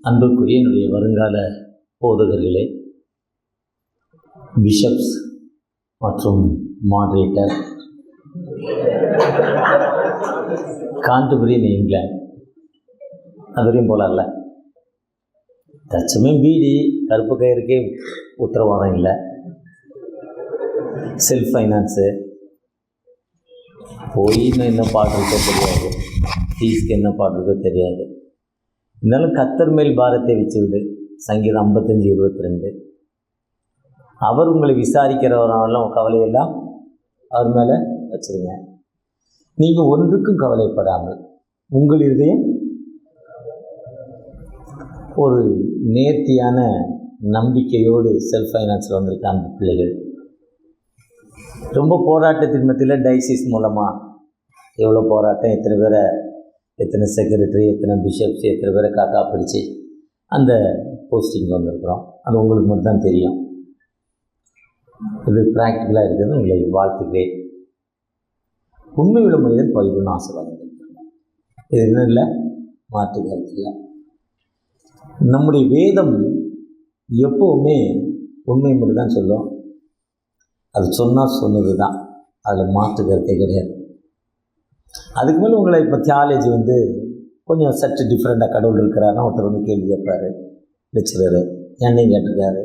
அன்புக்குரிய என்னுடைய வருங்கால போதகர்களே, பிஷப்ஸ் மற்றும் மாடரேட்டர், கான்டெம்பரரி இன் இங்கிலாந்து அதுவரையும் போகலாம்ல. தச்சமே பீடி கருப்பு கயிறுக்கே உத்தரவாதம் இல்லை. செல்ஃப் ஃபைனான்ஸு போய் என்ன பாடுறதோ தெரியாது, ஃபீஸ்க்கு என்ன பாடுறதோ தெரியாது. இருந்தாலும் கர்த்தர் மேல் பாரத்தை வச்சுவிடு, சங்கீதம் 55:22. அவர் உங்களை விசாரிக்கிறவரெல்லாம் கவலையெல்லாம் அவர் மேலே வச்சுருங்க. நீங்கள் ஒன்றுக்கும் கவலைப்படாமல் உங்கள் இதயம் ஒரு நேர்த்தியான நம்பிக்கையோடு செல்ஃப் ஃபைனான்ஸில் வந்திருக்க அந்த பிள்ளைகள் ரொம்ப போராட்டத்தின் மத்தியில் டைசிஸ் மூலமாக எவ்வளோ போராட்டம், எத்தனை செக்ரட்டரி, எத்தனை பிஷப்ஸ், எத்தனை பேரை காக்கா பிடிச்சி அந்த போஸ்டிங் வந்திருக்கிறோம். அது உங்களுக்கு மட்டும் தான் தெரியும். இது ப்ராக்டிக்கலாக இருக்கிறது. உங்களை வாழ்த்துக்கிறேன். உண்மை உள்ள மனிதன் பைபிள்னு ஆசீர்வாதம். இது என்ன இல்லை, மாற்று கருத்து இல்லை. நம்முடைய வேதம் எப்போவுமே உண்மை மட்டும் தான் சொல்லும். அது சொன்னால் சொன்னது தான், அதில் மாற்று கருத்தே கிடையாது. அதுக்கு மேலே உங்களை இப்போ தியாலஜி கொஞ்சம் சற்று டிஃப்ரெண்ட்டாக கடவுள் இருக்கிறாருன்னா ஒருத்தர் கேள்வி கேட்பார், லெக்சரரு என்னையும் கேட்டிருக்காரு.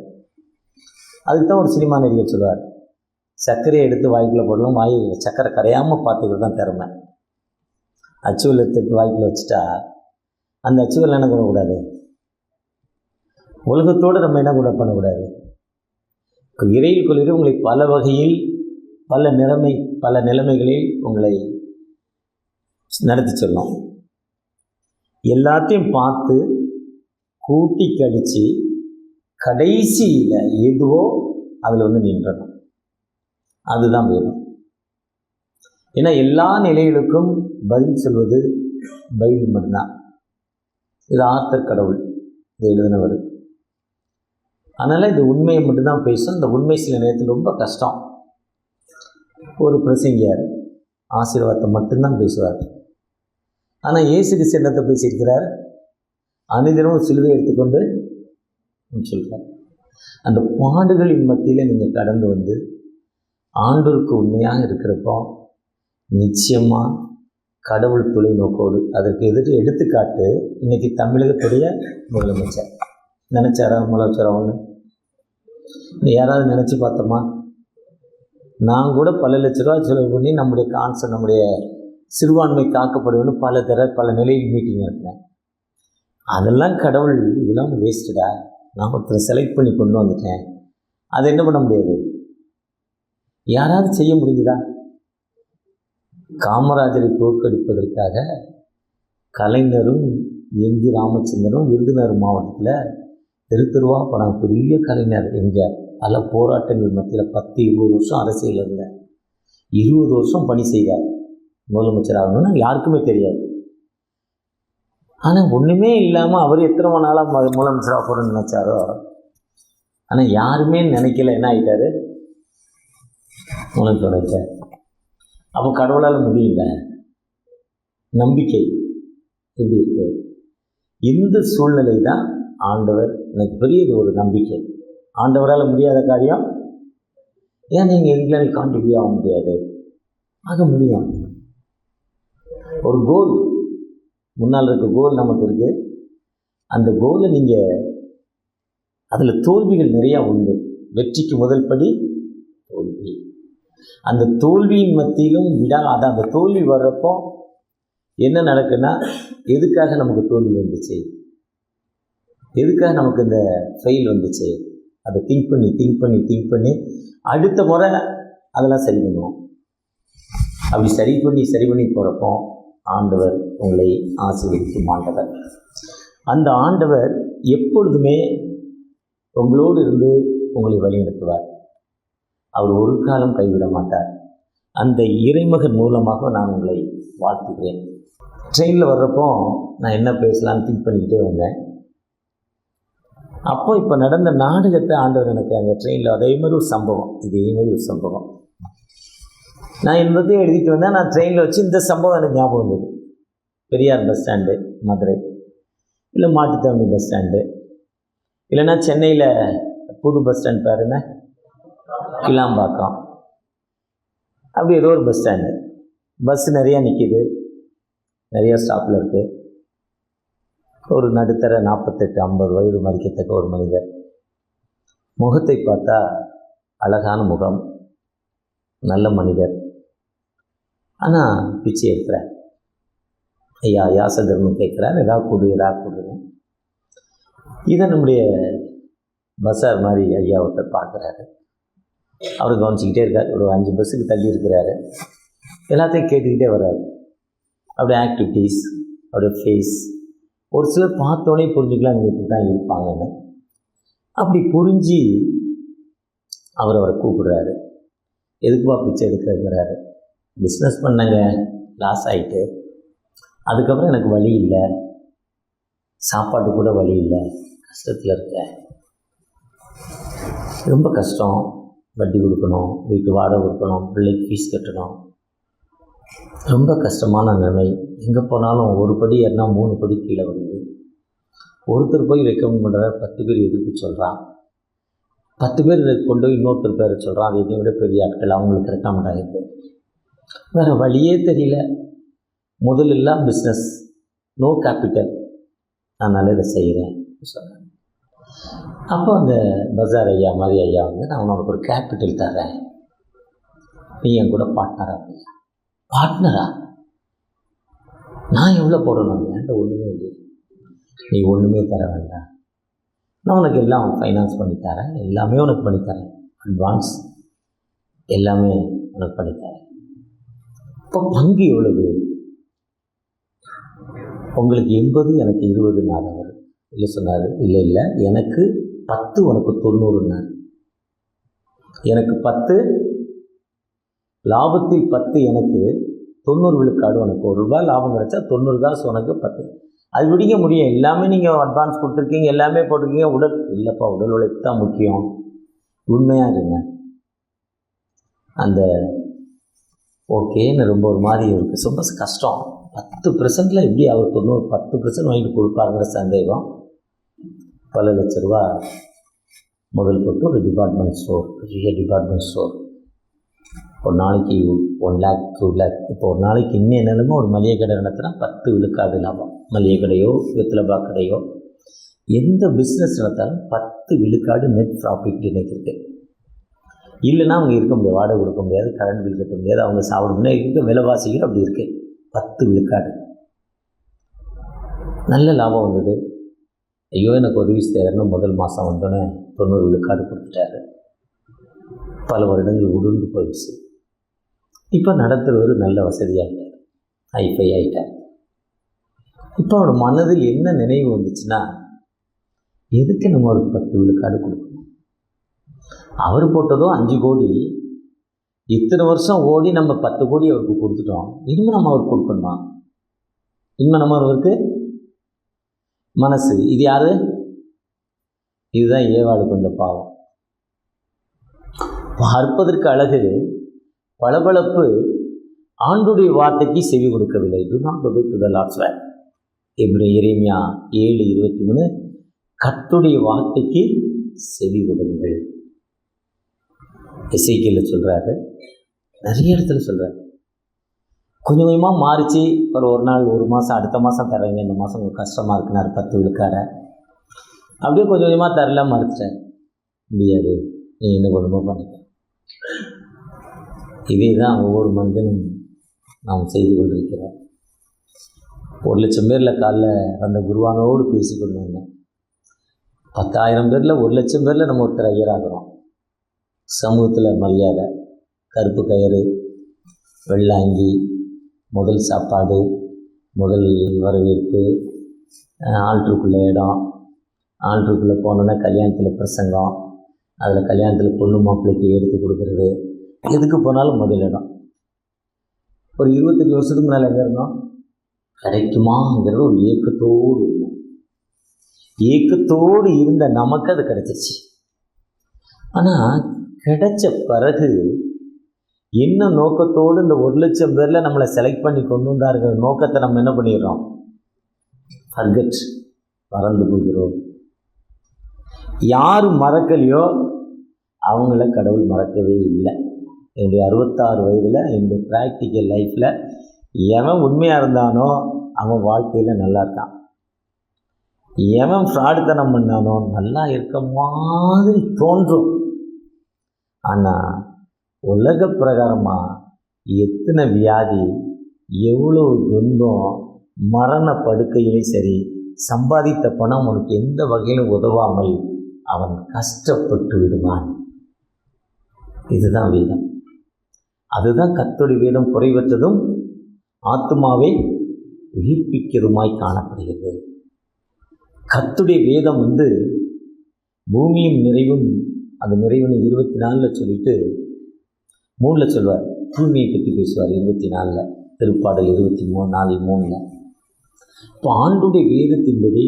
அதுக்கு தான் ஒரு சினிமா நடிகர் சொல்லுவார், சர்க்கரையை எடுத்து வாய்க்குள்ளே போடலாம், சர்க்கரை கரையாமல் பார்த்துக்கிட்டு தான் திறமை. அச்சுவல் எடுத்து வாய்க்குள்ளே வச்சுட்டா அந்த அச்சுவல் என்ன பண்ணக்கூடாது, உலகத்தோடு நம்ம என்ன கூட பண்ணக்கூடாது. இறையில் கொள்கிற உங்களை பல வகையில் பல நிலைமைகளில் உங்களை நடத்தி சொல்லணும். எல்லாத்தையும் பார்த்து கூட்டி கடித்து கடைசியில் எதுவோ அதில் நின்றணும். அதுதான் வேணும். ஏன்னா எல்லா நிலைகளுக்கும் பதில் சொல்வது பைபிள் மட்டும்தான். இது ஆர்த்தர் கடவுள் இது எழுதினவர். அதனால் இந்த உண்மையை மட்டும்தான் பேசும். இந்த உண்மை சில நேரத்தில் ரொம்ப கஷ்டம். ஒரு பிரசங்கியார் ஆசீர்வாதத்தை மட்டும்தான் பேசுவார். ஆனால் இயேசு கிறிஸ்து என்னத்தை பேசியிருக்கிறார், அனுதினமும் சிலுவை எடுத்துக்கொண்டு சொல்கிறார். அந்த பாடுகளின் மத்தியில் நீங்கள் கடந்து ஆண்டவருக்கு உண்மையாக இருக்கிறப்போ நிச்சயமாக கடவுள் தொலைநோக்கோடு அதற்கு எடுத்துக்காட்டு இன்றைக்கி தமிழகத்துடைய முதலமைச்சர். நினச்சாரா முதலமைச்சர் ஒன்று யாராவது நினச்சி பார்த்தோமா? நான் கூட பல லட்ச ரூபா செலவு பண்ணி நம்முடைய சிறுபான்மை காக்கப்படுவேன்னு பல நிலையில் மீட்டிங் நடத்தினேன். அதெல்லாம் கடவுள் இதெல்லாம் வேஸ்ட்டுடா, நான் ஒருத்தரை செலக்ட் பண்ணி கொண்டு வந்துட்டேன், அதை என்ன பண்ண முடியாது. யாராவது செய்ய முடிஞ்சுதா? காமராஜரை தோற்கடிப்பதற்காக கலைஞரும் எம்ஜி ராமச்சந்திரனும் விருதுநகர் மாவட்டத்தில் தெருவா படம் பெரிய கலைஞர் எம்ஜிஆர் பல போராட்டங்கள் மத்தியில் 10-20 வருஷம் அரசியல் இருந்தார். 20 வருஷம் பணி செய்தார். முதலமைச்சர் ஆகணும்னா யாருக்குமே தெரியாது. ஆனால் ஒன்றுமே இல்லாமல் அவர் எத்தனை நாளாக முதலமைச்சராக போகிறோன்னு நினச்சாரோ, ஆனால் யாருமே நினைக்கல. என்ன ஆகிட்டார், முதலமைச்சர் ஆகிட்டார். அப்போ கடவுளால் முடியல. நம்பிக்கை எப்படி இருக்கு? இந்த சூழ்நிலை தான் ஆண்டவர் எனக்கு பெரியது ஒரு நம்பிக்கை. ஆண்டவரால் முடியாத காரியம் ஏன் நீங்கள் இங்கிலாந்து கான்ட்ரிபியூட் ஆக முடியாது? ஆக முடியும். ஒரு கோல் முன்னால் இருக்க கோல் நமக்கு இருக்குது. அந்த கோலை நீங்கள் அதில் தோல்விகள் நிறையா உண்டு. வெற்றிக்கு முதல் படி தோல்வி. அந்த தோல்வியின் மத்தியிலும் அந்த தோல்வி வர்றப்போ என்ன நடக்குன்னா, எதுக்காக நமக்கு தோல்வி வந்துச்சு, எதுக்காக நமக்கு இந்த ஃபெயில் வந்துச்சு, அதை திங்க் பண்ணி அடுத்த முறை அதெல்லாம் சரி பண்ணுவோம். அப்படி சரி பண்ணி போகிறப்போ ஆண்டவர் உங்களை ஆசீர்வதிக்கும் ஆண்டவர். அந்த ஆண்டவர் எப்பொழுதுமே உங்களோடு இருந்து உங்களை வழிநடத்துவார். அவர் ஒரு காலம் கைவிட மாட்டார். அந்த இறைமகன் மூலமாக நான் உங்களை வாழ்த்துகிறேன். ட்ரெயினில் வர்றப்போ நான் என்ன பேசலான்னு திங்க் பண்ணிக்கிட்டே வந்தேன். அப்போ இப்போ நடந்த நாடகத்தை ஆண்டவர் எனக்கு அந்த ட்ரெயினில் இதே மாதிரி ஒரு சம்பவம் நான் என்னத்தையும் எழுதிட்டு வந்தேன். நான் ட்ரெயினில் வச்சு இந்த சம்பவம் எனக்கு ஞாபகம் வந்தது. Periyar bus stand Madurai. இல்லை மாட்டுத்தாவணி பஸ் ஸ்டாண்டு, இல்லைன்னா சென்னையில் புது பஸ் ஸ்டாண்ட் பாருங்க, கிளாம்பாக்கம், அப்படி ஏதோ ஒரு பஸ் ஸ்டாண்டு. பஸ்ஸு நிறையா நிற்கிது, நிறையா ஸ்டாப்பில் இருக்குது. ஒரு நடுத்தர 48-50 வயது மதிக்கத்தக்க ஒரு மனிதர். முகத்தை பார்த்தா அழகான முகம், நல்ல மனிதர். ஆனால் பிச்சை எடுக்கிறார். ஐயா யாச தர்மம் கேட்குறார், ஏதாவது கொடுங்க. இதை நம்முடைய பஸ்ஸார் மாதிரி ஐயா ஒருத்தர் பார்க்குறாரு. அவர் கவனிச்சிக்கிட்டே இருக்கார். ஒரு 5 பஸ்ஸுக்கு தள்ளி இருக்கிறாரு. எல்லாத்தையும் கேட்டுக்கிட்டே வர்றாரு. அப்படியே ஆக்டிவிட்டீஸ், அப்படியே ஃபேஸ், ஒரு சிலர் பார்த்தோன்னே புரிஞ்சுக்கலாம் இவங்க இப்படி தான் இருப்பாங்கன்னு. அப்படி புரிஞ்சு அவரை கூப்பிடுறாரு. எதுக்குப்பா பிச்சை எடுக்கிறாரு? பிஸ்னஸ் பண்ணங்க, லாஸ் ஆகிட்டு, அதுக்கப்புறம் எனக்கு வழி இல்லை, சாப்பாட்டு கூட வழி இல்லை, கஷ்டத்தில் இருக்கேன், ரொம்ப கஷ்டம், வட்டி கொடுக்கணும், வீட்டு வாடகை கொடுக்கணும், பிள்ளைக்கு ஃபீஸ் கட்டணும், ரொம்ப கஷ்டமான நிலைமை. எங்கே போனாலும் ஒரு படி ஏறினா 3 படி கீழே வருது. ஒருத்தர் போய் ரெக்கமெண்ட் பண்ணுறாரு, 10 பேர் எதிர்ப்பு சொல்கிறான், 10 பேர் கொண்டு போய் இன்னொருத்தர் பேரை சொல்கிறான், அது இதை விட பெரிய ஆட்கள், அவங்களுக்கு ரெக்கமெண்ட் ஆகிடுது. வேறு வழியே தெரியல, முதலெல்லாம் பிஸ்னஸ், நோ கேபிட்டல், அதனால் இதை செய்கிறேன் சொன்னேன். அப்போ அந்த பஜார் ஐயா மாதிரி ஐயா நான் உனக்கு ஒரு கேபிட்டல் தர்றேன், நீ என் கூட பார்ட்னரா? ஐயா பார்ட்னரா? நான் எவ்வளோ போடணும்? என்கிட்ட ஒன்றுமே இல்லை, நீ ஒன்றுமே தர வேண்டாம், நான் உனக்கு எல்லாம் ஃபைனான்ஸ் பண்ணித்தரேன், எல்லாமே உனக்கு பண்ணித்தரேன், அட்வான்ஸ் எல்லாமே உனக்கு பண்ணித்தரேன். இப்போ பங்கு எவ்வளவு? உங்களுக்கு 80, எனக்கு 20 நாதவர் இல்லை சொன்னார். இல்லை எனக்கு 10, உனக்கு 90ன்னார். எனக்கு 10, லாபத்தில் 10 எனக்கு, 90 விழுக்காடு உனக்கு. ₹1 லாபம் கிடச்சா 90 காசு உனக்கு 10. அது விடிக்க முடியும். எல்லாமே நீங்கள் அட்வான்ஸ் கொடுத்துருக்கீங்க, எல்லாமே போட்டிருக்கீங்க. இல்லைப்பா, உடல் உழைப்பு தான் முக்கியம். உண்மையாக இருங்க. அந்த ஓகேன்னு ரொம்ப ஒரு மாதிரி இருக்குது, ரொம்ப கஷ்டம். 10%ல் எப்படி அவர் 10% வாங்கிட்டு கொடுப்பாருங்கிற சந்தேகம். பல லட்ச ரூபா முதல் போட்டு ஒரு டிபார்ட்மெண்ட் ஸ்டோர், பெரிய டிபார்ட்மெண்ட் ஸ்டோர், ஒரு நாளைக்கு 1 lakh 2 lakh. இப்போ ஒரு நாளைக்கு இன்னும் நிலைமை ஒரு மளிகை கடை நடத்தினா 10 விழுக்காடு லாபம். மளிகை கடையோ வெத்தலைபா கடையோ எந்த பிஸ்னஸ் நடத்தாலும் 10 விழுக்காடு நெட் ப்ராஃபிட் நினைக்கிறது. இல்லைன்னா அவங்க இருக்க முடியாது, வாடகை கொடுக்க முடியாது, கரண்ட் பில் கட்ட முடியாது, அவங்க சாப்பிட முடியாது, இருக்க விலைவாசிகள் அப்படி இருக்குது. 10 விழுக்காடு நல்ல லாபம் வந்தது. ஐயோ எனக்கு உதவி செய்யறன்னு முதல் மாதம் வந்தோன்னே 90 விழுக்காடு கொடுத்துட்டாரு. பல வருடங்கள் உடுந்து போயிடுச்சு. இப்போ நடத்துகிறவர் நல்ல வசதியாகிட்டார், ஹைஃபை ஆகிட்டார். இப்போ அவரோட மனதில் என்ன நினைவு வந்துச்சுன்னா, எதுக்கு நம்ம ஒரு 10 விழுக்காடு கொடுக்கணும்? அவர் போட்டதோ 5 கோடி, இத்தனை வருஷம் ஓடி நம்ம 10 கோடி அவருக்கு கொடுத்துட்டோம். இனிமேல் நம்ம அவருக்கு கொடுக்கணுமா? இனிமேல் நம்ம அவருக்கு மனசு. இது யாரு? இதுதான் ஏவாளுக்கு வந்த பாவம். பார்ப்பதற்கு அழகு, பளபளப்பு, ஆண்டுடைய வார்த்தைக்கு செவி கொடுக்கவில்லை. To not obey to the Lord's word. எரேமியா 7:23, கர்த்தருடைய வார்த்தைக்கு செவி கொடுங்கள். எசேக்கியேல் சொல்கிறாரு, நிறைய இடத்துல சொல்கிறார். கொஞ்சம் கொஞ்சமாக மாறிச்சு. ஒரு நாள், ஒரு மாதம், அடுத்த மாதம் தர்றீங்க, இந்த மாதம் உங்களுக்கு கஷ்டமாக இருக்குனார் 10 விழுக்காடை. அப்படியே கொஞ்சம் கொஞ்சமாக தரல, மறுத்துட்டார். முடியாது, நீ என்ன கொண்டுமோ பண்ணிக்க. இதே தான் ஒவ்வொரு மனிதனும் நாம் செய்து கொண்டிருக்கிறோம். 1 லட்சம் பேரில் காலைல அந்த குருவானோடு பேசி கொண்டு வந்தேன். 10,000 பேரில் 1 லட்சம் பேரில் நம்ம ஒருத்தர் ஐயராகிறோம். சமூகத்தில் மரியாதை, கருப்பு கயிறு, வெள்ளாங்கி, முதல் சாப்பாடு, முதல் வரவேற்பு, ஆல்ட்ருக்குள்ளே இடம், ஆல்ட்ருக்குள்ளே போனோன்னா கல்யாணத்தில் பிரசங்கம், அதில் கல்யாணத்தில் பொண்ணு மாப்பிள்ளைக்கு எடுத்து கொடுக்குறது, எதுக்கு போனாலும் முதல் இடம். ஒரு 25 வருஷத்துக்கு முன்னால் எங்கே இருந்தோம்? கிடைக்குமாங்கிறது ஒரு ஏக்கத்தோடு இருந்தோம். ஏக்கத்தோடு இருந்த நமக்கு அது கிடைச்சிருச்சு. ஆனால் கிடைச்ச பிறகு என்ன நோக்கத்தோடு இந்த 1 லட்சம் பேரில் நம்மளை செலக்ட் பண்ணி கொண்டு வந்தாருங்கிற நோக்கத்தை நம்ம என்ன பண்ணிடுறோம்? ஃபர்கெட். மறந்து போகிறோம். யார் மறக்கலையோ அவங்கள கடவுள் மறக்கவே இல்லை. என்னுடைய 66 வயதில் என்னுடைய ப்ராக்டிக்கல் லைஃப்பில் எவன் உண்மையாக இருந்தானோ அவன் வாழ்க்கையில் நல்லா இருக்கான். எவன் ஃப்ராடுத்தனம் பண்ணானோ நல்லா இருக்க மாதிரி தோன்றும். ஆனால் உலக பிரகாரமாக எத்தனை வியாதி, எவ்வளோ துன்பம், மரண படுக்கையிலே சரி, சம்பாதித்த பணம் உனக்கு எந்த வகையிலும் உதவாமல் அவன் கஷ்டப்பட்டு விடுவான். இதுதான் வேதம். அதுதான் கர்த்தருடைய வேதம் குறைவற்றதும் ஆத்துமாவை உயிர்ப்பிக்கிறதுமாய் காணப்படுகிறது. கர்த்தருடைய வேதம் பூமியும் நிறைவும், அந்த நிறைவுன்னு 24 சொல்லிட்டு 3 சொல்வார். தூய்மையை பற்றி பேசுவார் 24, திருப்பாடல் 24:3. இப்போ ஆண்டுடைய வேதத்தின்படி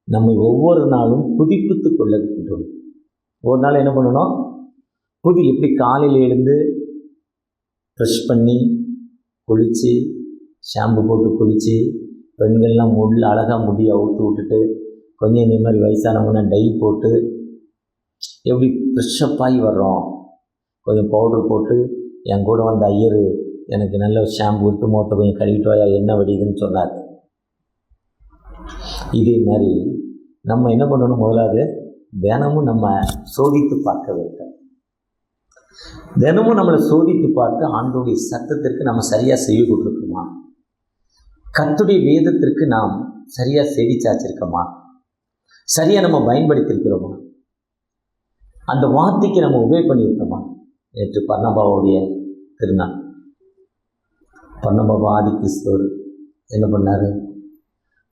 நம்மை ஒவ்வொரு நாளும் புதுப்பித்து கொள்ள வேண்டும். ஒரு நாள் என்ன பண்ணணும்? எப்படி காலையில் எழுந்து ப்ரெஷ் பண்ணி குளித்து ஷாம்பு போட்டு குளித்து, பெண்கள்லாம் அழகாக முடி அவுத்து விட்டுட்டு, கொஞ்சம் இந்த மாதிரி வயசானவங்கன்னா டை போட்டு எப்படி ஃப்ரெஷ்ஷப் ஆகி வர்றோம். கொஞ்சம் பவுட்ரு போட்டு, என் கூட வந்த ஐயர் எனக்கு நல்ல ஷாம்பு விட்டு மொத்த கொஞ்சம் கழுவிட்டு வாயா எண்ணெய் வடிதுன்னு சொன்னார். இதே மாதிரி நம்ம என்ன பண்ணணும்? முதலாவது தினமும் நம்ம சோதித்து பார்க்க வேண்டும். தினமும் நம்மளை சோதித்து பார்த்து ஆண்டவருடைய சத்தத்திற்கு நம்ம சரியாக செவி கொடுத்துருக்கோமா? கர்த்தருடைய வேதத்திற்கு நாம் சரியாக செவி சாச்சிருக்கோமா? சரியாக நம்ம பயன்படுத்தியிருக்கிறோமா? அந்த வார்த்தைக்கு நம்ம உபயோக பண்ணியிருக்கோமா? நேற்று பர்ணபாவுடைய திருநாள். பர்ணபாபா ஆதி கிறிஸ்தவர் என்ன பண்ணார்?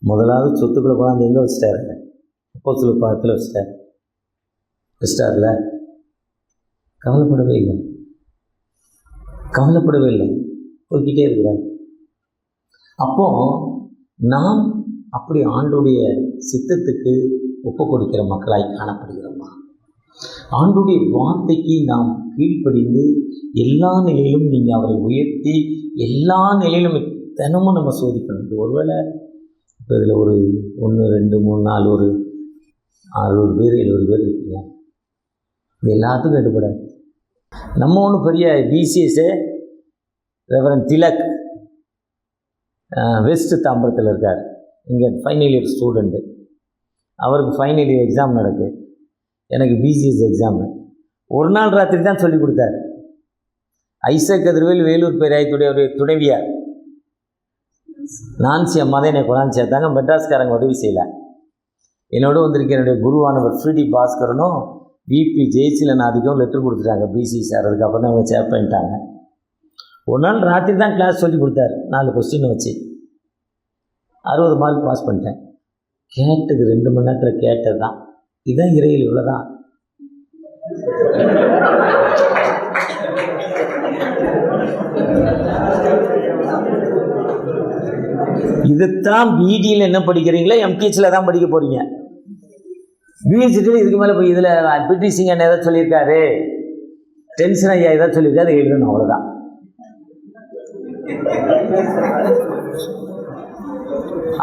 முதலாவது சொத்துக்களை கொண்டாந்து எங்கே வச்சிட்டாரு? அப்போஸ்தலர் பாதத்தில் வச்சிட்டார்ல. கவலைப்படவே இல்லை, போய்கிட்டே இருக்கிறார். அப்போ நாம் அப்படி ஆண்டுடைய சித்தத்துக்கு ஒப்பு கொடுக்கிற மக்களாய் காணப்படுகிறோமா? ஆண்டுடைய வார்த்தைக்கு நாம் கீழ்ப்படிந்து எல்லா நிலையிலும் நீங்கள் அவரை உயர்த்தி எல்லா நிலையிலும் தினமும் நம்ம சோதிக்கணும். ஒருவேளை இப்போ இதில் ஒரு 1, 2, 3, 4 ஒரு 60 பேர் 70 பேர் இருக்கீங்க. இது எல்லாத்துக்கும் எடுப்படாது. நம்ம ஒன்றும் பெரிய பிசிஎஸ்ஸு ரெவரண்ட் திலக் வெஸ்ட் தாம்பரத்தில் இருக்கார். இங்கே ஃபைனல் இயர் ஸ்டூடெண்ட்டு. அவருக்கு ஃபைனல் இயர் எக்ஸாம் நடக்குது. எனக்கு பிசிஎஸ் எக்ஸாமு. ஒரு நாள் ராத்திரி தான் சொல்லி கொடுத்தார். ஐசக் கதிர்வேல் வேலூர் பேராயத்துடைய ஒரு துணைவியார் நான்சி அம்மா தான் என்னை கொண்டாந்து சேர்த்தாங்க. மெட்ராஸ்காரங்க உதவி செய்யலை. என்னோட வந்திருக்க என்னுடைய குருவானவர் ஃப்ரீடி பாஸ்கரனும் விபி ஜெயசீலநாதிக்கும் லெட்டர் கொடுத்துட்டாங்க பிசி சார். அதுக்கப்புறம் தான் அவங்க சேர் பண்ணிட்டாங்க. ஒரு நாள் ராத்திரி தான் கிளாஸ் சொல்லி கொடுத்தாரு. 4 கொஸ்டின் வச்சு 60 மார்க் பாஸ் பண்ணிட்டேன். கேட்டது 2 மணி நேரத்தில் கேட்டது தான். இதுதான் இறையில் இவ்வளோதான். இதுதான் பிடியில் என்ன படிக்கிறீங்களோ எம்டிஹெச்சில் தான் படிக்க போகிறீங்க. பிஹெச்டியில் இதுக்கு மேலே போய் இதில் பிடி சிங் என்ன எதாவது சொல்லியிருக்காரு, டென்ஷன் ஐயா எதாவது சொல்லியிருக்காரு, எழுதணும், அவ்வளோதான்.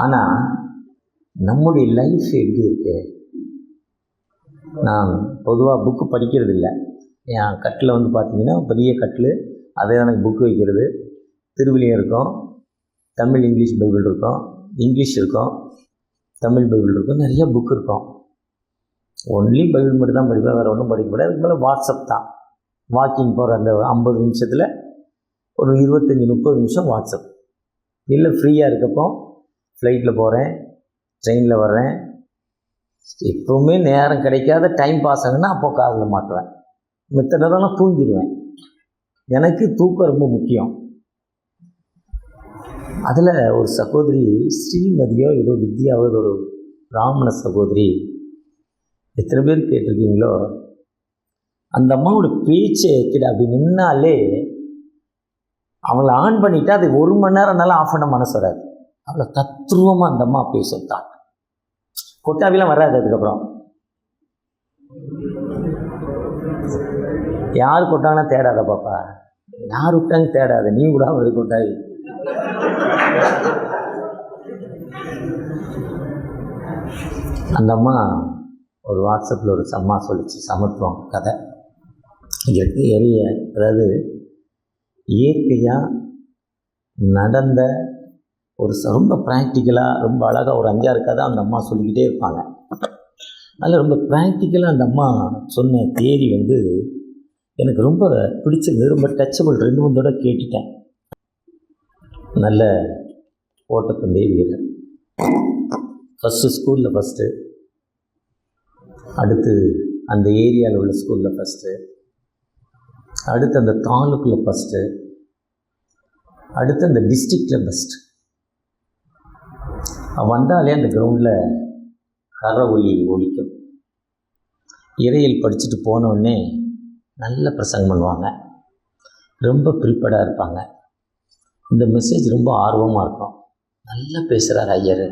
ஆனால் நம்முடைய லைஃப் எப்படி இருக்கு? நான் பொதுவாக புக்கு படிக்கிறது இல்லை. என் கட்டில் பார்த்தீங்கன்னா பெரிய கட்டில், அதே எனக்கு புக்கு வைக்கிறது. திருவிழியம் இருக்கும், தமிழ் இங்கிலீஷ் பைபிள் இருக்கும், இங்கிலீஷ் இருக்கும், தமிழ் பைபிள் இருக்கும், நிறைய புக் இருக்கும். ஒன்லி பைபிள் மட்டும் தான் படிப்பேன், வேறு ஒன்றும் படிக்க முடியாது. அதுக்கு மேலே வாட்ஸ்அப் தான். வாக்கிங் போகிற அந்த 50 நிமிஷத்தில் ஒரு 25-30 நிமிஷம் வாட்ஸ்அப். இல்லை ஃப்ரீயாக இருக்கப்போ ஃப்ளைட்டில் போகிறேன், ட்ரெயினில் வர்றேன், எப்போவுமே நேரம் கிடைக்காத டைம் பாஸ் ஆகுன்னா அப்போ காதில் மாட்டுவேன். மித்த நேரம்லாம் தூங்கிடுவேன். எனக்கு தூக்கம் ரொம்ப முக்கியம். அதில் ஒரு சகோதரி ஸ்ரீமதியோ ஏதோ வித்யாவோ ஒரு பிராமண சகோதரி, எத்தனை பேர் கேட்டிருக்கீங்களோ, அந்த அம்மாவோட பேச்சை கிட்ட அப்படி நின்னாலே அவங்கள ஆன் பண்ணிவிட்டு அது 1 மணி நேரம்னாலும் ஆஃப் பண்ண மனசு வராது. அவ்வளோ தத்ரூபமாக அந்த அம்மா பேசுத்தான். கொட்டாவிலாம் வராது. அதுக்கப்புறம் யார் கொட்டாங்கன்னா தேடாத பாப்பா, யார் விட்டாங்க தேடாத, நீ கூட ஒரு கொட்டாவி. அந்த அம்மா ஒரு வாட்ஸ்அப்பில் ஒரு அம்மா சொல்லிச்சு, சமத்துவம் கதை. எரிய அதாவது இயற்கையாக நடந்த ஒரு ரொம்ப ப்ராக்டிக்கலாக ரொம்ப அழகாக ஒரு 5-6 கதை அந்த அம்மா சொல்லிக்கிட்டே இருப்பாங்க. அதில் ரொம்ப ப்ராக்டிக்கலாக அந்த அம்மா சொன்ன தேதி எனக்கு ரொம்ப பிடிச்சது, ரொம்ப டச்சபிள். 2-3 தடவை கேட்டுட்டேன். நல்ல ஓட்டப்பந்தய வீரர், ஸ்கூலில் ஃபஸ்ட்டு, அடுத்து அந்த ஏரியாவில் உள்ள ஸ்கூலில் ஃபஸ்ட்டு, அடுத்து அந்த தாலுக்கில் ஃபஸ்ட்டு, அடுத்து அந்த டிஸ்ட்ரிக்டில் ஃபஸ்ட்டு. வந்தாலே அந்த கிரவுண்டில் கர ஒலிக்கும். இறையில் படிச்சுட்டு போனோடனே நல்ல பிரசங்கம் பண்ணுவாங்க, ரொம்ப ப்ரிப்பேர்டாக இருப்பாங்க. இந்த மெசேஜ் ரொம்ப ஆர்வமாக இருக்கும். நல்லா பேசுகிறார் ஐயர்.